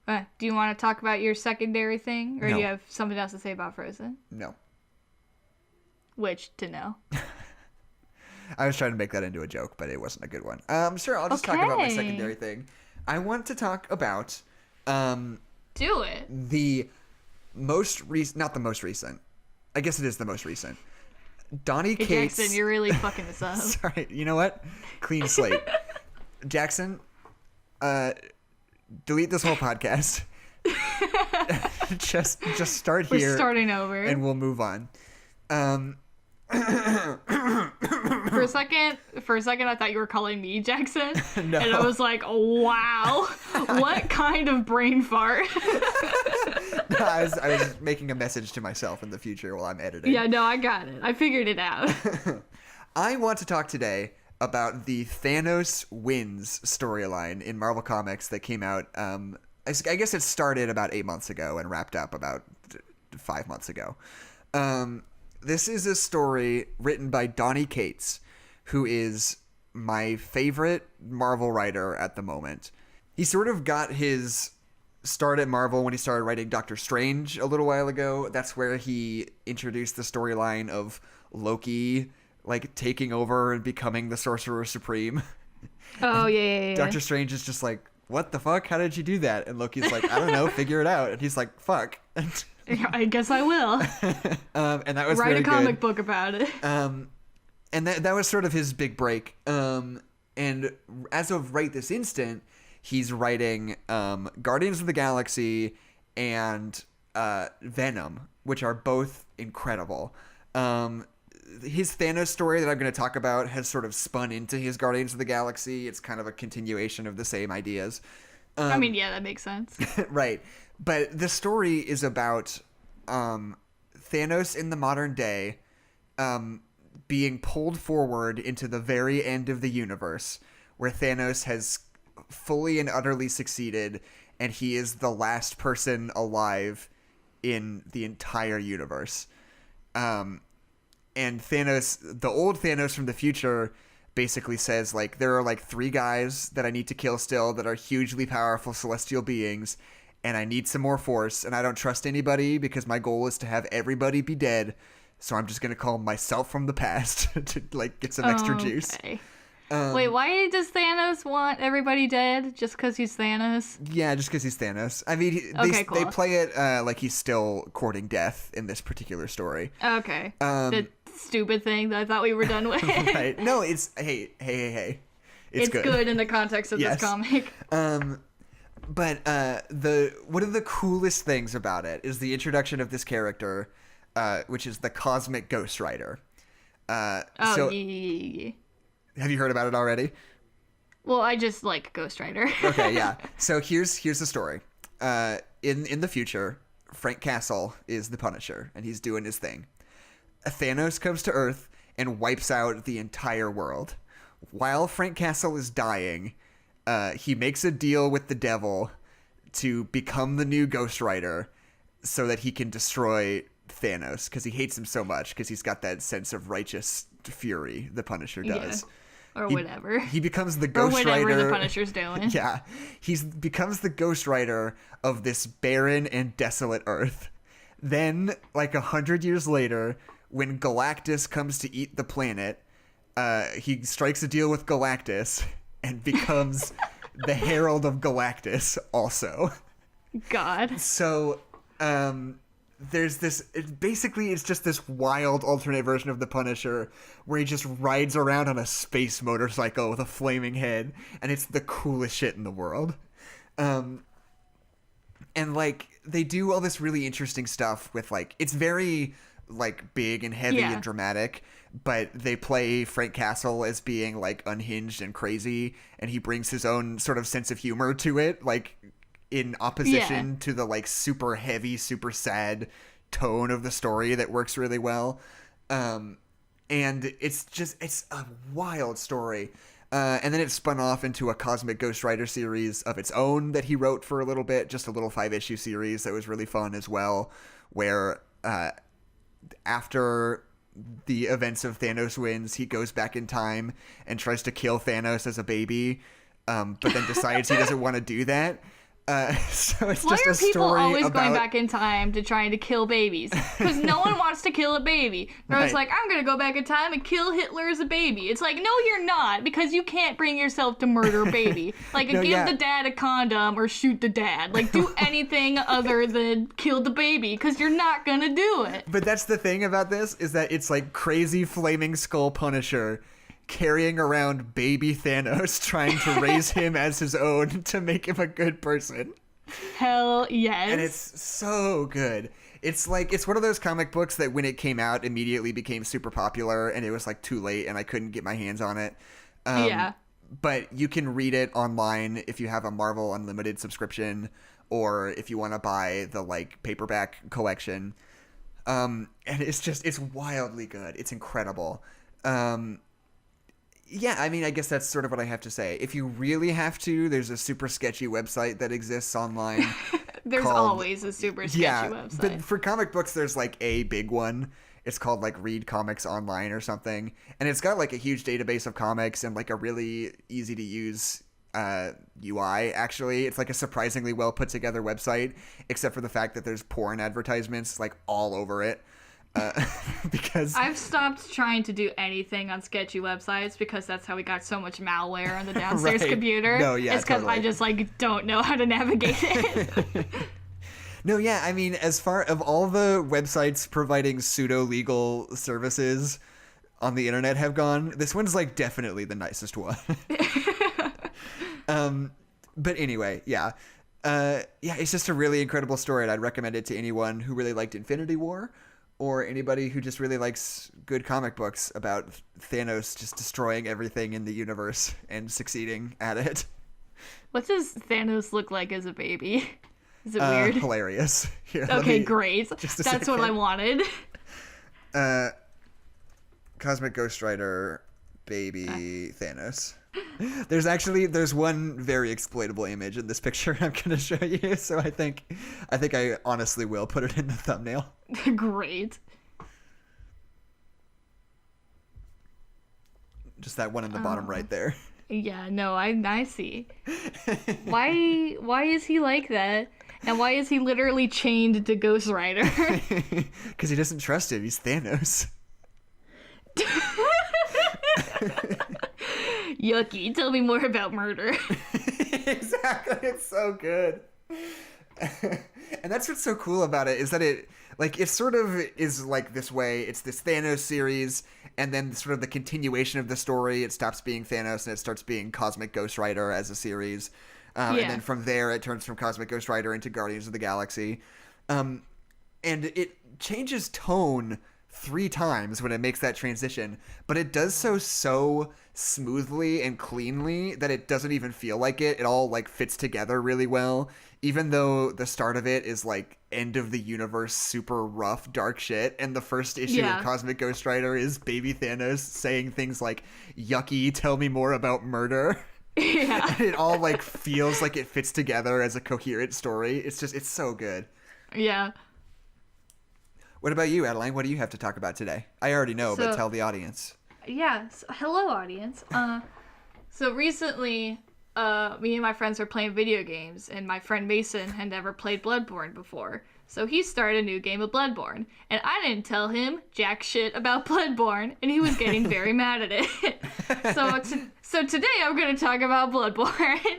Do you want to talk about your secondary thing, or do you have something else to say about Frozen? No. Which to know. I was trying to make that into a joke, but it wasn't a good one. Sure, I'll just talk about my secondary thing. I want to talk about. Do it. The most recent, not the most recent. I guess it is the most recent. Donny Cates. Jackson, you're really fucking this up. Sorry, you know what? Clean slate. Jackson, delete this whole podcast. just start here. We're starting over, and we'll move on. For a second, I thought you were calling me Jackson, No. And I was like, "Wow, what kind of brain fart?" No, I was making a message to myself in the future while I'm editing. Yeah, no, I got it. I figured it out. I want to talk today about the Thanos Wins storyline in Marvel Comics that came out. I guess it started about 8 months ago and wrapped up about 5 months ago. This is a story written by Donny Cates, who is my favorite Marvel writer at the moment. He sort of got his start at Marvel when he started writing Doctor Strange a little while ago. That's where he introduced the storyline of Loki, like, taking over and becoming the Sorcerer Supreme. Oh, yeah. Doctor Strange is just like, what the fuck? How did you do that? And Loki's like, I don't know, figure it out. And he's like, fuck. I guess I will. And that was Write very a comic good. book about it. And that was sort of his big break. And as of right this instant, he's writing Guardians of the Galaxy and Venom, which are both incredible. His Thanos story that I'm going to talk about has sort of spun into his Guardians of the Galaxy. It's kind of a continuation of the same ideas. I mean, yeah, that makes sense. Right. But the story is about Thanos in the modern day being pulled forward into the very end of the universe, where Thanos has fully and utterly succeeded, and he is the last person alive in the entire universe. And Thanos, the old Thanos from the future, basically says, like, there are, like, 3 guys that I need to kill still that are hugely powerful celestial beings, and I need some more force, and I don't trust anybody because my goal is to have everybody be dead, so I'm just going to call myself from the past to, like, get some extra juice. Wait, why does Thanos want everybody dead? Just because he's Thanos? Yeah, just because he's Thanos. I mean, Cool. they play it like he's still courting death in this particular story. Okay. The stupid thing that I thought we were done with. Right. No, it's... Hey. It's good in the context of this comic. But one of the coolest things about it is the introduction of this character, which is the Cosmic Ghost Rider. Yeah. Have you heard about it already? Well, I just like Ghost Rider. Okay, yeah. So here's the story. In the future, Frank Castle is the Punisher, and he's doing his thing. Thanos comes to Earth and wipes out the entire world. While Frank Castle is dying, he makes a deal with the devil to become the new Ghost Rider so that he can destroy Thanos, because he hates him so much, because he's got that sense of righteous fury the Punisher does. Or whatever. He becomes the Or Ghost whatever Rider. the Punisher's doing. Yeah. He becomes the Ghost Rider of this barren and desolate Earth. Then, like 100 years later, when Galactus comes to eat the planet, he strikes a deal with Galactus and becomes the Herald of Galactus also. God. So, there's this, it's just this wild alternate version of the Punisher where he just rides around on a space motorcycle with a flaming head, and it's the coolest shit in the world. And like, they do all this really interesting stuff with like, it's very like big and heavy and dramatic, but they play Frank Castle as being like unhinged and crazy, and he brings his own sort of sense of humor to it, like in opposition to the like super heavy, super sad tone of the story that works really well. And it's a wild story. And then it spun off into a Cosmic Ghost Rider series of its own that he wrote for a little bit, just a little 5-issue series that was really fun as well, where after the events of Thanos Wins, he goes back in time and tries to kill Thanos as a baby, but then decides he doesn't want to do that. So it's Why just are a people story always about... going back in time to trying to kill babies? Because no one wants to kill a baby. They're always Right. like, I'm going to go back in time and kill Hitler as a baby. It's like, no, you're not, because you can't bring yourself to murder a baby. Like, No, give yeah. the dad a condom or shoot the dad. Like, do anything other than kill the baby, because you're not going to do it. But that's the thing about this, is that it's like crazy flaming skull Punisher carrying around baby Thanos, trying to raise him as his own to make him a good person. Hell yes. And it's so good. It's like, it's one of those comic books that when it came out immediately became super popular, and it was like too late and I couldn't get my hands on it. Yeah. But you can read it online if you have a Marvel Unlimited subscription, or if you want to buy the like paperback collection. And it's wildly good. It's incredible. Yeah, I mean, I guess that's sort of what I have to say. If you really have to, there's a super sketchy website that exists online. There's always a super sketchy website. But for comic books, there's like a big one. It's called like Read Comics Online or something. And it's got like a huge database of comics and like a really easy to use UI, actually. It's like a surprisingly well put together website, except for the fact that there's porn advertisements like all over it. Because I've stopped trying to do anything on sketchy websites because that's how we got so much malware on the downstairs Right. computer. No, yeah, it's because I totally. just like don't know how to navigate it. No, yeah, I mean, as far of all the websites providing pseudo-legal services on the internet have gone, this one's like definitely the nicest one. But anyway, yeah. It's just a really incredible story, and I'd recommend it to anyone who really liked Infinity War, or anybody who just really likes good comic books about Thanos just destroying everything in the universe and succeeding at it. What does Thanos look like as a baby? Is it weird? Hilarious. Here, let Okay, me- great. just a That's what second. I wanted. Cosmic Ghost Rider baby Thanos. There's one very exploitable image in this picture I'm going to show you, so I think I honestly will put it in the thumbnail. Great. Just that one in the bottom right there. Yeah, no, I see. Why is he like that? And why is he literally chained to Ghost Rider? Because he doesn't trust him. He's Thanos. Yucky. Tell me more about murder. Exactly. It's so good. And that's what's so cool about it, is that it sort of is like this way. It's this Thanos series, and then sort of the continuation of the story, it stops being Thanos and it starts being Cosmic Ghost Rider as a series. And then from there, it turns from Cosmic Ghost Rider into Guardians of the Galaxy. And it changes tone 3 times when it makes that transition, but it does so smoothly and cleanly that it doesn't even feel like it. It all like fits together really well, even though the start of it is like end of the universe, super rough, dark shit, and the first issue of Cosmic Ghost Rider is baby Thanos saying things like, "Yucky, tell me more about murder." Yeah. And it all like feels like it fits together as a coherent story. It's so good. Yeah. What about you, Adeline? What do you have to talk about today? I already know, but tell the audience. Yeah, so, hello audience. So recently, me and my friends were playing video games, and my friend Mason had never played Bloodborne before. So he started a new game of Bloodborne, and I didn't tell him jack shit about Bloodborne, and he was getting very mad at it. So today I'm going to talk about Bloodborne.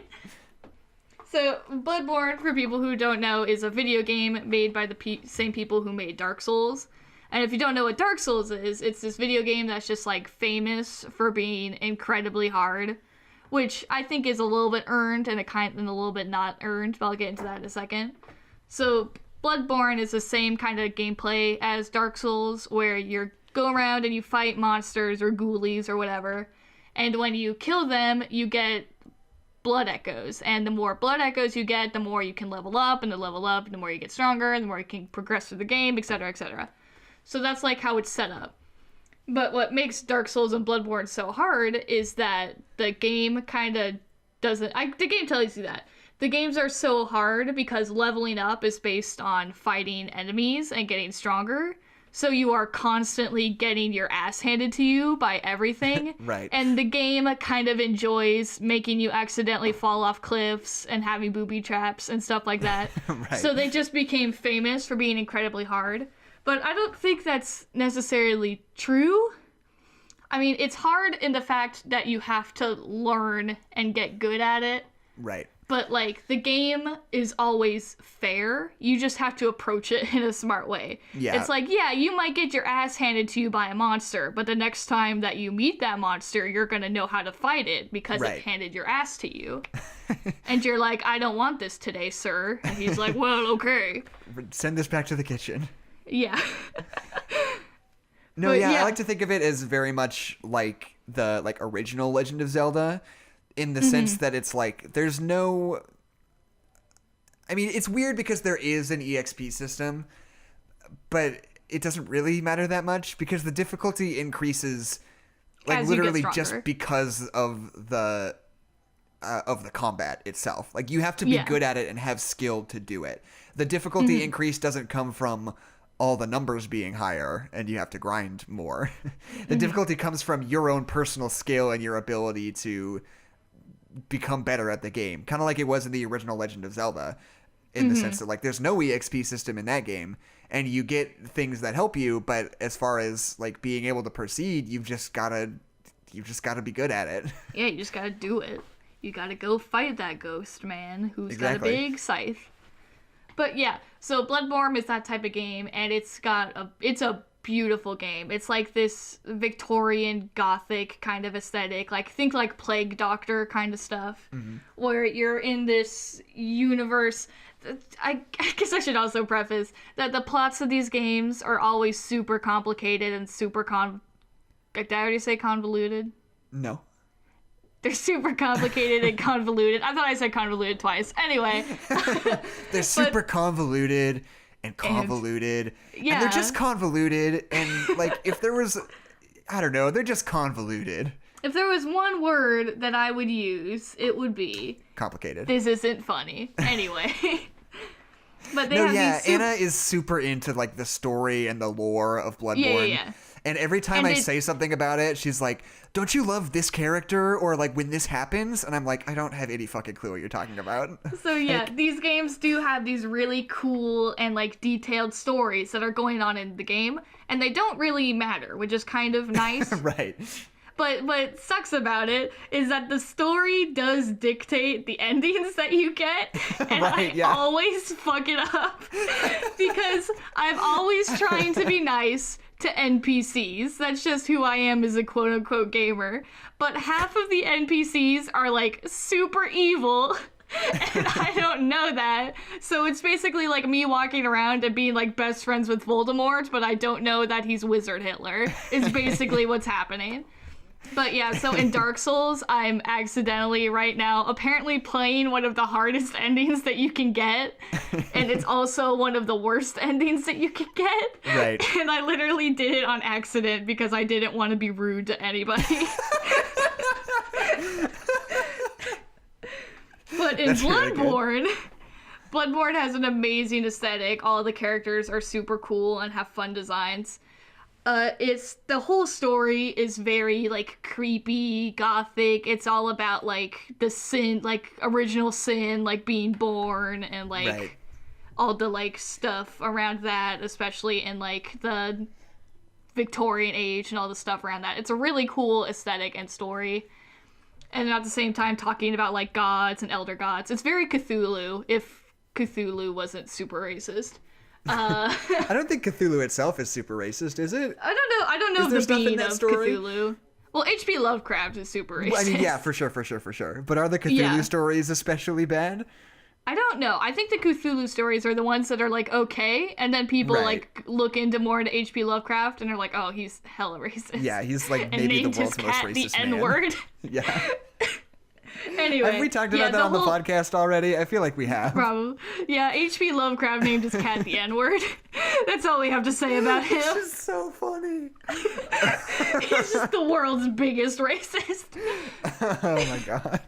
So Bloodborne, for people who don't know, is a video game made by the same people who made Dark Souls. And if you don't know what Dark Souls is, it's this video game that's just like famous for being incredibly hard, which I think is a little bit earned and a little bit not earned, but I'll get into that in a second. So Bloodborne is the same kind of gameplay as Dark Souls, where you go around and you fight monsters or ghoulies or whatever, and when you kill them, you get blood echoes, and the more blood echoes you get, the more you can level up, and the more you get stronger, and the more you can progress through the game, etc., etc. So that's like how it's set up. But what makes Dark Souls and Bloodborne so hard is that the game kind of doesn't... the game tells you that. The games are so hard because leveling up is based on fighting enemies and getting stronger. So you are constantly getting your ass handed to you by everything. Right. And the game kind of enjoys making you accidentally fall off cliffs and having booby traps and stuff like that. Right. So they just became famous for being incredibly hard. But I don't think that's necessarily true. I mean, it's hard in the fact that you have to learn and get good at it. Right. But, like, the game is always fair. You just have to approach it in a smart way. Yeah. It's like, yeah, you might get your ass handed to you by a monster, but the next time that you meet that monster, you're going to know how to fight it because it handed your ass to you. And you're like, I don't want this today, sir. And he's like, well, okay. Send this back to the kitchen. Yeah. No, yeah, I like to think of it as very much like the original Legend of Zelda, in the sense that it's like there's no... I mean, it's weird because there is an EXP system, but it doesn't really matter that much because the difficulty increases like literally just because of the combat itself. Like you have to be good at it and have skill to do it. The difficulty increase doesn't come from all the numbers being higher and you have to grind more. The difficulty comes from your own personal skill and your ability to become better at the game. Kind of like it was in the original Legend of Zelda, in the sense that like there's no EXP system in that game and you get things that help you, but as far as like being able to proceed, you've just gotta be good at it. Yeah, you just gotta do it. You gotta go fight that ghost man who's got a big scythe. But yeah, so Bloodborne is that type of game, and it's a beautiful game. It's like this Victorian Gothic kind of aesthetic, like think like Plague Doctor kind of stuff, where you're in this universe. I guess I should also preface that the plots of these games are always super complicated and super did I already say convoluted? No. They're super complicated and convoluted. I thought I said convoluted twice. Anyway. They're super convoluted and convoluted. And they're just convoluted. And, like, if there was... I don't know. They're just convoluted. If there was one word that I would use, it would be... complicated. This isn't funny. Anyway. But Anna is super into, like, the story and the lore of Bloodborne. Yeah. And every time I say something about it, she's like, don't you love this character? Or like when this happens? And I'm like, I don't have any fucking clue what you're talking about. So yeah, these games do have these really cool and like detailed stories that are going on in the game. And they don't really matter, which is kind of nice. Right. But what sucks about it is that the story does dictate the endings that you get. And I always fuck it up. Because I'm always trying to be nice to NPCs. That's just who I am as a quote-unquote gamer. But half of the NPCs are, like, super evil, and I don't know that. So it's basically like me walking around and being, like, best friends with Voldemort, but I don't know that he's Wizard Hitler, is basically what's happening. But yeah, so in Dark Souls, I'm accidentally right now apparently playing one of the hardest endings that you can get. And it's also one of the worst endings that you can get. Right. And I literally did it on accident because I didn't want to be rude to anybody. But in Bloodborne, Bloodborne has an amazing aesthetic. All the characters are super cool and have fun designs. It's the whole story is very like creepy, gothic. It's all about like the sin, like original sin, like being born and like Right. all the like stuff around that, especially in like the Victorian age and all the stuff around that. It's a really cool aesthetic and story. And at the same time talking about like gods and elder gods. It's very Cthulhu if Cthulhu wasn't super racist. I don't think Cthulhu itself is super racist, is it? I don't know Is there the stuff in being that of story? Cthulhu. Well, H.P. Lovecraft is super racist. I mean, yeah, for sure. But are the Cthulhu stories especially bad? I don't know. I think the Cthulhu stories are the ones that are like okay, and then people Right. like look into more into H.P. Lovecraft and are like, oh, he's hella racist. Yeah, he's like and maybe the named his world's most cat the racist man. N-word. Yeah. Anyway, Have we talked about that on the podcast already? I feel like we have. Probably. Yeah, H.P. Lovecraft named his cat the N-word. That's all we have to say about him. This is so funny. He's just the world's biggest racist. Oh my god.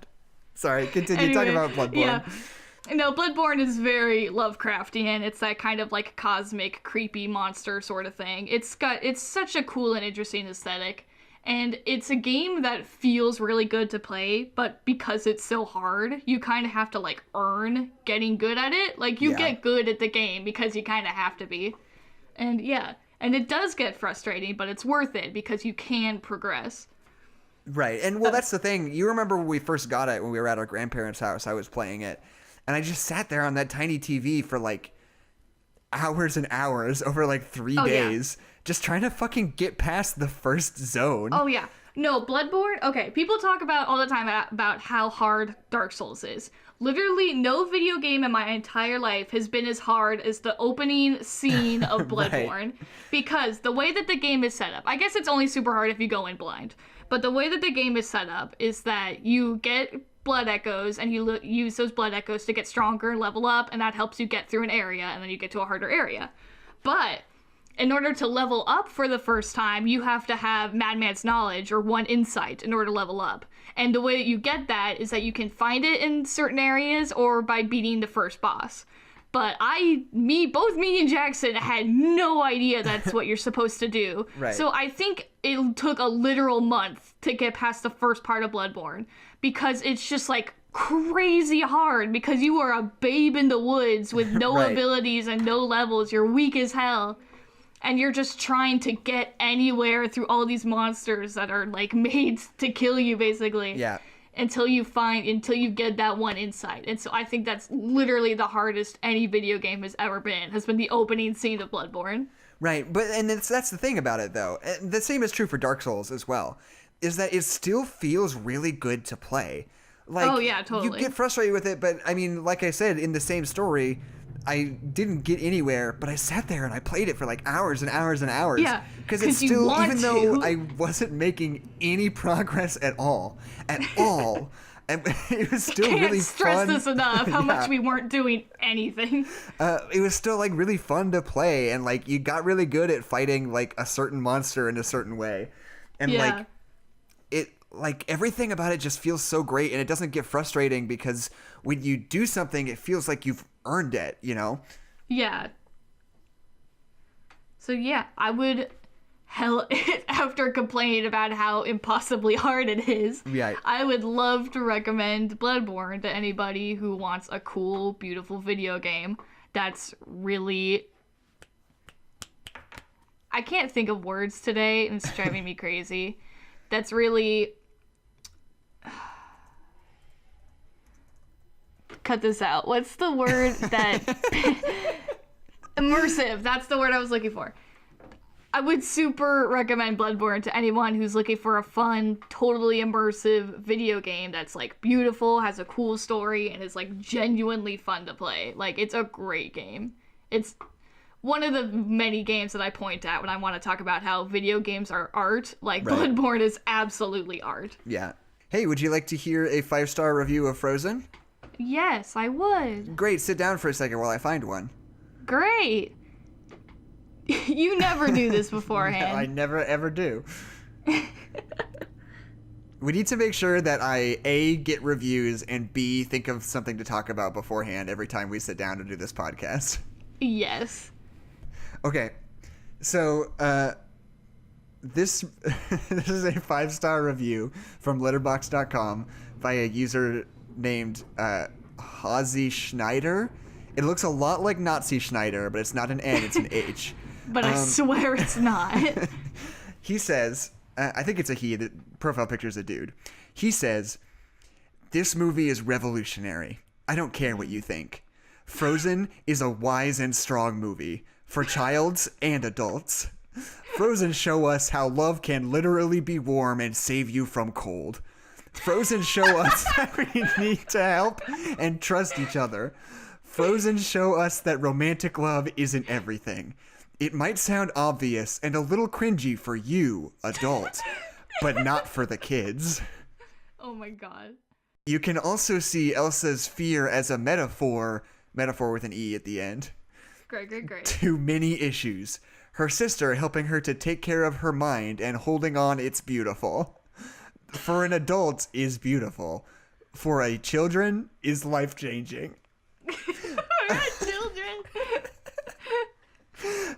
Sorry, continue talking about Bloodborne. Yeah. No, Bloodborne is very Lovecraftian. It's that kind of like cosmic, creepy monster sort of thing. It's such a cool and interesting aesthetic. And it's a game that feels really good to play, but because it's so hard, you kind of have to like earn getting good at it. Like you get good at the game because you kind of have to be. And yeah, and it does get frustrating, but it's worth it because you can progress. Right. And well, that's the thing. You remember when we first got it, when we were at our grandparents' house, I was playing it. And I just sat there on that tiny TV for like hours and hours over like 3 days, just trying to fucking get past the first zone. Oh, yeah. No, Bloodborne, okay, people talk about all the time about how hard Dark Souls is. Literally, no video game in my entire life has been as hard as the opening scene of Bloodborne. Right. Because the way that the game is set up, I guess it's only super hard if you go in blind, but the way that the game is set up is that you get blood echoes and you use those blood echoes to get stronger and level up, and that helps you get through an area, and then you get to a harder area. But in order to level up for the first time, you have to have Madman's Knowledge or 1 Insight in order to level up. And the way that you get that is that you can find it in certain areas or by beating the first boss. But both me and Jackson had no idea that's what you're supposed to do. Right. So I think it took a literal month to get past the first part of Bloodborne because it's just like crazy hard because you are a babe in the woods with no abilities and no levels. You're weak as hell. And you're just trying to get anywhere through all these monsters that are like made to kill you basically. Yeah. Until you get that 1 insight. And so I think that's literally the hardest any video game has ever been, has been the opening scene of Bloodborne. Right, and that's the thing about it though. And the same is true for Dark Souls as well, is that it still feels really good to play. Like, oh yeah, totally. You get frustrated with it, but I mean, like I said, in the same story, I didn't get anywhere, but I sat there and I played it for like hours and hours and hours. Yeah, because it's still, even though I wasn't making any progress at all, and it was still really fun. Can't stress this enough, how much we weren't doing anything. It was still like really fun to play, and like you got really good at fighting like a certain monster in a certain way, and like everything about it just feels so great, and it doesn't get frustrating because when you do something, it feels like you've earned it, you know? Yeah. So yeah, I would after complaining about how impossibly hard it is, I would love to recommend Bloodborne to anybody who wants a cool, beautiful video game that's really... I can't think of words today, and it's driving me crazy. That's really... Cut this out. What's the word that... Immersive. That's the word I was looking for. I would super recommend Bloodborne to anyone who's looking for a fun, totally immersive video game that's like beautiful, has a cool story, and is like genuinely fun to play. Like, it's a great game. It's one of the many games that I point at when I want to talk about how video games are art. Like, Bloodborne is absolutely art. Yeah. Hey, would you like to hear a 5-star review of Frozen? Yes, I would. Great, sit down for a second while I find one. Great. You never do this beforehand. No, I never ever do. We need to make sure that I A, get reviews, and B, think of something to talk about beforehand every time we sit down to do this podcast. Yes. Okay, so this this is a 5-star review from letterboxd.com by a user named Hazi Schneider. It looks a lot like Nazi Schneider, but it's not an N, it's an H. But I swear it's not. He says, I think it's a he, the profile picture is a dude. He says, "This movie is revolutionary. I don't care what you think. Frozen is a wise and strong movie for childs and adults. Frozen show us how love can literally be warm and save you from cold. Frozen show us that we need to help and trust each other. Frozen show us that romantic love isn't everything. It might sound obvious and a little cringy for you, adult, but not for the kids." Oh my god. You can also see Elsa's fear as a metaphor with an E at the end, Great. to many issues. Her sister helping her to take care of her mind and holding on, it's beautiful. For an adult is beautiful. For a children is life-changing. For children.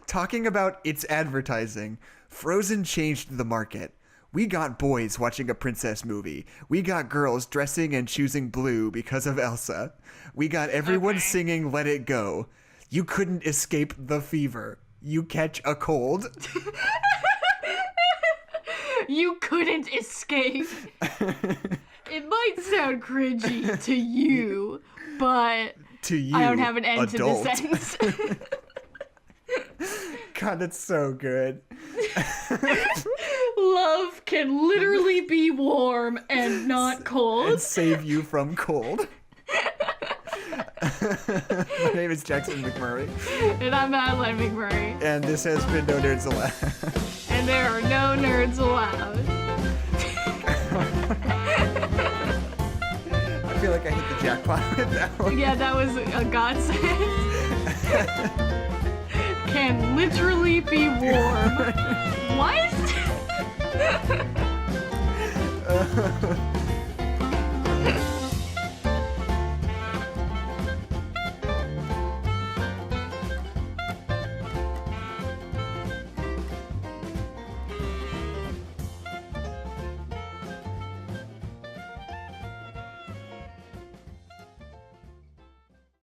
Talking about its advertising, Frozen changed the market. We got boys watching a princess movie. We got girls dressing and choosing blue because of Elsa. We got everyone singing Let It Go. You couldn't escape the fever. You catch a cold. You couldn't escape. It might sound cringy to you, but To you, I don't have an end adult. to the sentence. God, that's so good. Love can literally be warm and not cold. And save you from cold. My name is Jackson McMurray. And I'm Adeline McMurray. And this has been No Nerds Allowed. And there are no nerds allowed. I feel like I hit the jackpot with that one. Yeah, that was a godsend. Can literally be warm. What?